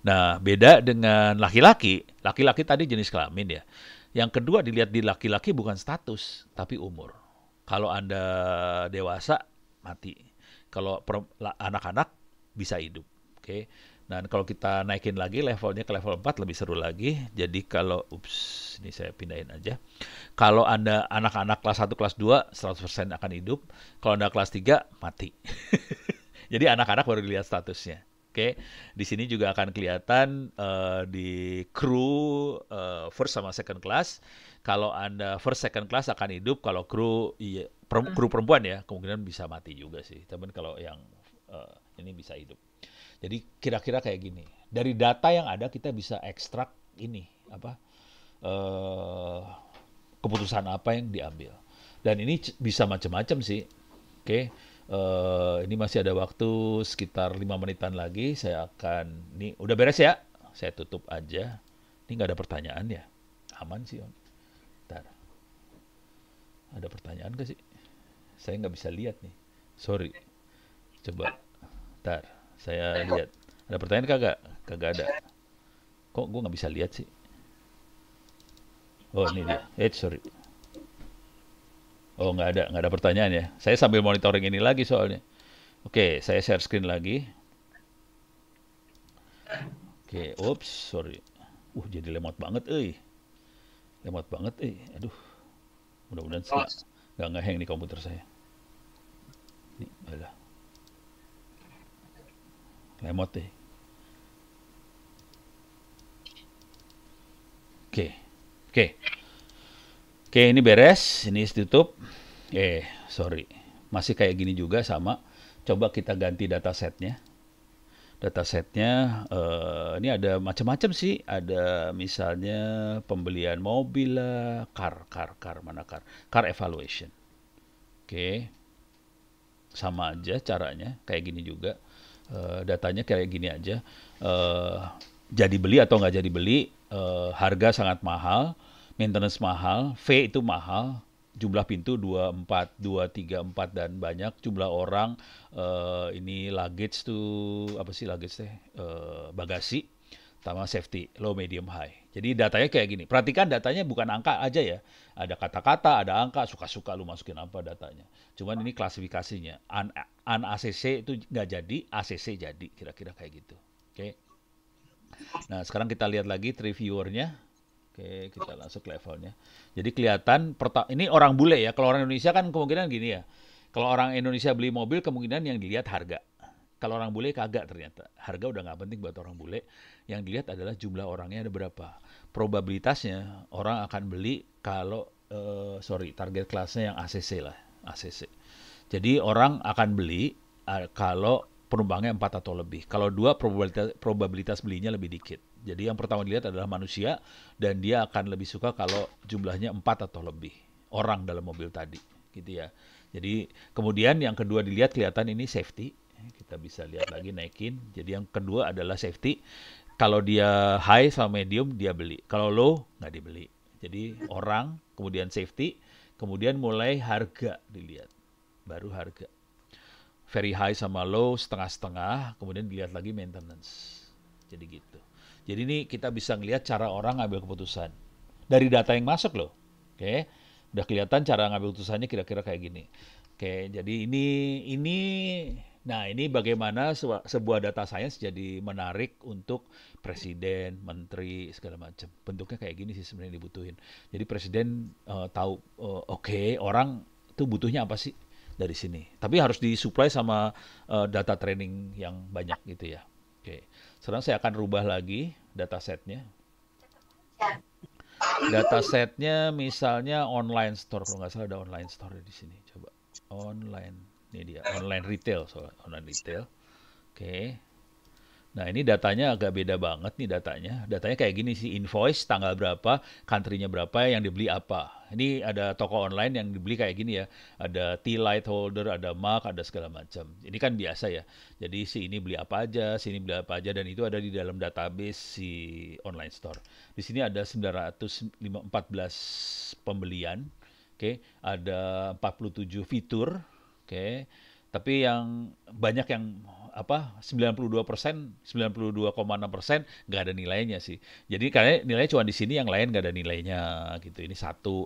Nah, beda dengan laki-laki. Laki-laki tadi jenis kelamin ya. Yang kedua dilihat di laki-laki bukan status, tapi umur. Kalau Anda dewasa, mati. Kalau anak-anak bisa hidup. Oke. Dan kalau kita naikin lagi levelnya ke level 4 lebih seru lagi. Jadi kalau ini saya pindahin aja. Kalau Anda anak-anak kelas 1 kelas 2 100% akan hidup. Kalau Anda kelas 3 mati. Jadi anak-anak baru dilihat statusnya. Oke. Di sini juga akan kelihatan di kru first sama second class. Kalau Anda first second class akan hidup, kalau kru kru perempuan ya kemungkinan bisa mati juga sih. Tapi kalau yang ini bisa hidup. Jadi kira-kira kayak gini. Dari data yang ada kita bisa ekstrak ini keputusan apa yang diambil. Dan ini bisa macam-macam sih. Oke. Ini masih ada waktu sekitar 5 menitan lagi. Saya akan ini udah beres ya. Saya tutup aja. Ini nggak ada pertanyaan ya. Aman sih, Om. Bentar. Ada pertanyaan nggak sih? Saya nggak bisa lihat nih. Sorry. Coba. Bentar. Saya lihat. Ada pertanyaan kagak? Kagak ada. Kok gue nggak bisa lihat sih? Oh, ini dia. Sorry. Oh, nggak ada pertanyaan ya. Saya sambil monitoring ini lagi soalnya. Oke, saya share screen lagi. Oke, sorry. Jadi lemot banget, Lemot banget, Aduh. Mudah-mudahan nggak ngehang nih komputer saya. Ini, alah. Lemot deh. Oke, ini beres. Ini tutup. Sorry. Masih kayak gini juga sama. Coba kita ganti datasetnya. Datasetnya ini ada macam-macam sih. Ada misalnya pembelian mobil lah, car, mana car? Car evaluation. Oke, sama aja caranya, kayak gini juga. Datanya kayak gini aja. Eh, jadi beli atau nggak jadi beli, harga sangat mahal, maintenance mahal, fee itu mahal, jumlah pintu 24, 2, 3, 4 dan banyak, jumlah orang, ini luggage tuh apa sih luggage teh? Bagasi, sama safety, low, medium, high. Jadi datanya kayak gini. Perhatikan datanya bukan angka aja ya. Ada kata-kata, ada angka, suka-suka lu masukin apa datanya. Cuman ini klasifikasinya. An ACC itu nggak jadi, ACC jadi. Kira-kira kayak gitu. Oke. Nah, sekarang kita lihat lagi tree viewer-nya. Oke, kita langsung ke levelnya. Jadi kelihatan, ini orang bule ya. Kalau orang Indonesia kan kemungkinan gini ya. Kalau orang Indonesia beli mobil, kemungkinan yang dilihat harga. Kalau orang bule kagak ternyata. Harga udah nggak penting buat orang bule. Yang dilihat adalah jumlah orangnya ada berapa. Probabilitasnya orang akan beli kalau, target kelasnya yang ACC lah. ACC. Jadi orang akan beli kalau penumpangnya 4 atau lebih. Kalau 2, probabilitas belinya lebih dikit. Jadi yang pertama dilihat adalah manusia dan dia akan lebih suka kalau jumlahnya 4 atau lebih orang dalam mobil tadi, gitu ya. Jadi kemudian yang kedua dilihat kelihatan ini safety. Kita bisa lihat lagi naikin. Jadi yang kedua adalah safety. Kalau dia high sama medium dia beli. Kalau low nggak dibeli. Jadi orang, kemudian safety, kemudian mulai harga dilihat. Baru harga. Very high sama low, setengah-setengah, kemudian dilihat lagi maintenance. Jadi gitu. Jadi ini kita bisa ngelihat cara orang ngambil keputusan. Dari data yang masuk loh. Oke. Udah kelihatan cara ngambil keputusannya kira-kira kayak gini. Oke, jadi ini bagaimana sebuah data science jadi menarik untuk presiden, menteri, segala macam. Bentuknya kayak gini sih sebenarnya dibutuhin. Jadi presiden tahu, oke, orang tuh butuhnya apa sih dari sini. Tapi harus disuplai sama data training yang banyak gitu ya. Oke, sekarang saya akan rubah lagi datasetnya. Datasetnya misalnya online store, kalau nggak salah ada online store di sini. Coba online, ini dia online retail, soal online retail. Oke. Nah, ini datanya agak beda banget nih datanya. Datanya kayak gini sih, invoice, tanggal berapa, country-nya berapa, yang dibeli apa. Ini ada toko online yang dibeli kayak gini ya. Ada T-Light holder, ada mark, ada segala macam. Ini kan biasa ya. Jadi si ini beli apa aja, si ini beli apa aja, dan itu ada di dalam database si online store. Di sini ada 914 pembelian. Oke, ada 47 fitur. Oke. Tapi yang banyak yang apa 92%, 92,6% nggak ada nilainya sih. Jadi karena nilainya cuma di sini, yang lain nggak ada nilainya gitu. Ini satu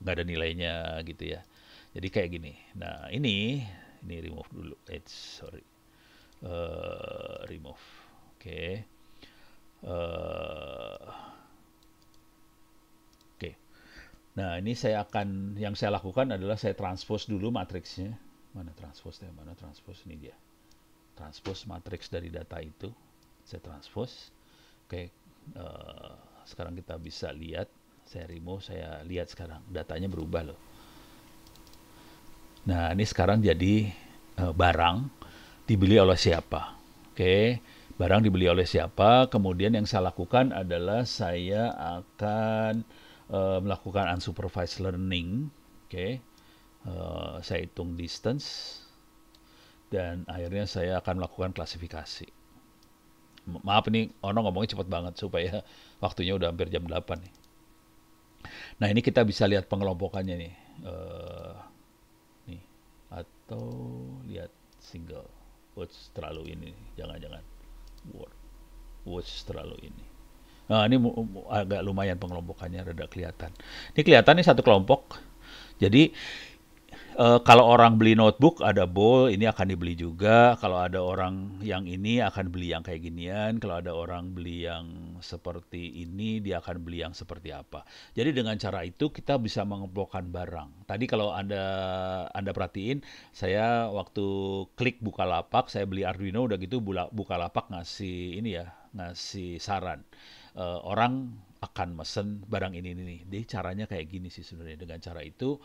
nggak ada nilainya gitu ya. Jadi kayak gini. Nah ini remove dulu. Sorry. Remove. Oke. Eh, Oke. Nah ini yang saya lakukan adalah saya transpose dulu matriksnya. Mana transpose? Mana transpose? Ini dia. Transpose matriks dari data itu. Saya transpose. Oke, sekarang kita bisa lihat. Saya remove, saya lihat sekarang. Datanya berubah loh. Nah, ini sekarang jadi barang dibeli oleh siapa. Oke, barang dibeli oleh siapa. Kemudian yang saya lakukan adalah saya akan melakukan unsupervised learning. Oke, saya hitung distance. Dan akhirnya saya akan melakukan klasifikasi. Maaf ini Ono ngomongnya cepat banget supaya waktunya udah hampir jam 8 nih. Nah ini kita bisa lihat pengelompokannya nih. Nih. Atau lihat single. Watch terlalu ini. Jangan-jangan. Watch terlalu ini. Nah ini agak lumayan pengelompokannya, rada kelihatan. Ini kelihatan nih satu kelompok. Jadi kalau orang beli notebook ada bowl, ini akan dibeli juga. Kalau ada orang yang ini akan beli yang kayak ginian. Kalau ada orang beli yang seperti ini, dia akan beli yang seperti apa. Jadi dengan cara itu kita bisa mengelompokkan barang. Tadi kalau Anda perhatiin, saya waktu klik Bukalapak, saya beli Arduino, udah gitu Bukalapak ngasih ini ya, ngasih saran. Orang akan mesen barang ini nih. Jadi caranya kayak gini sih sebenarnya. Dengan cara itu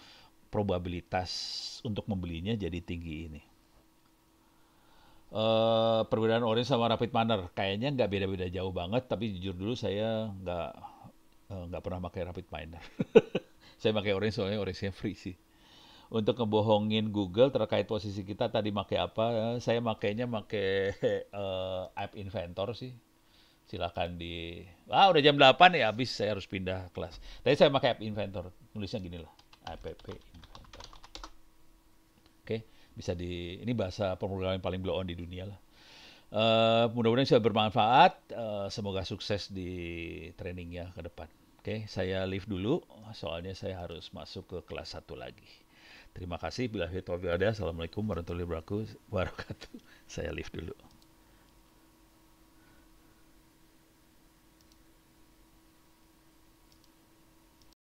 probabilitas untuk membelinya jadi tinggi ini. Perbedaan Orange sama Rapid Miner kayaknya nggak beda-beda jauh banget, tapi jujur dulu saya nggak pernah pakai Rapid Miner. Saya pakai Orange soalnya Orange-nya free sih. Untuk ngebohongin Google terkait posisi kita tadi pakai apa, saya makainya pakai App Inventor sih. Silakan udah jam 8 ya, habis saya harus pindah kelas. Tadi saya pakai App Inventor, nulisnya gini lah, App Inventor. Oke, bisa ini bahasa pemrograman paling blow on di dunia lah. Mudah-mudahan bisa bermanfaat. Semoga sukses di trainingnya ke depan. Oke, saya leave dulu. Soalnya saya harus masuk ke kelas 1 lagi. Terima kasih. Assalamualaikum warahmatullahi wabarakatuh. Saya leave dulu.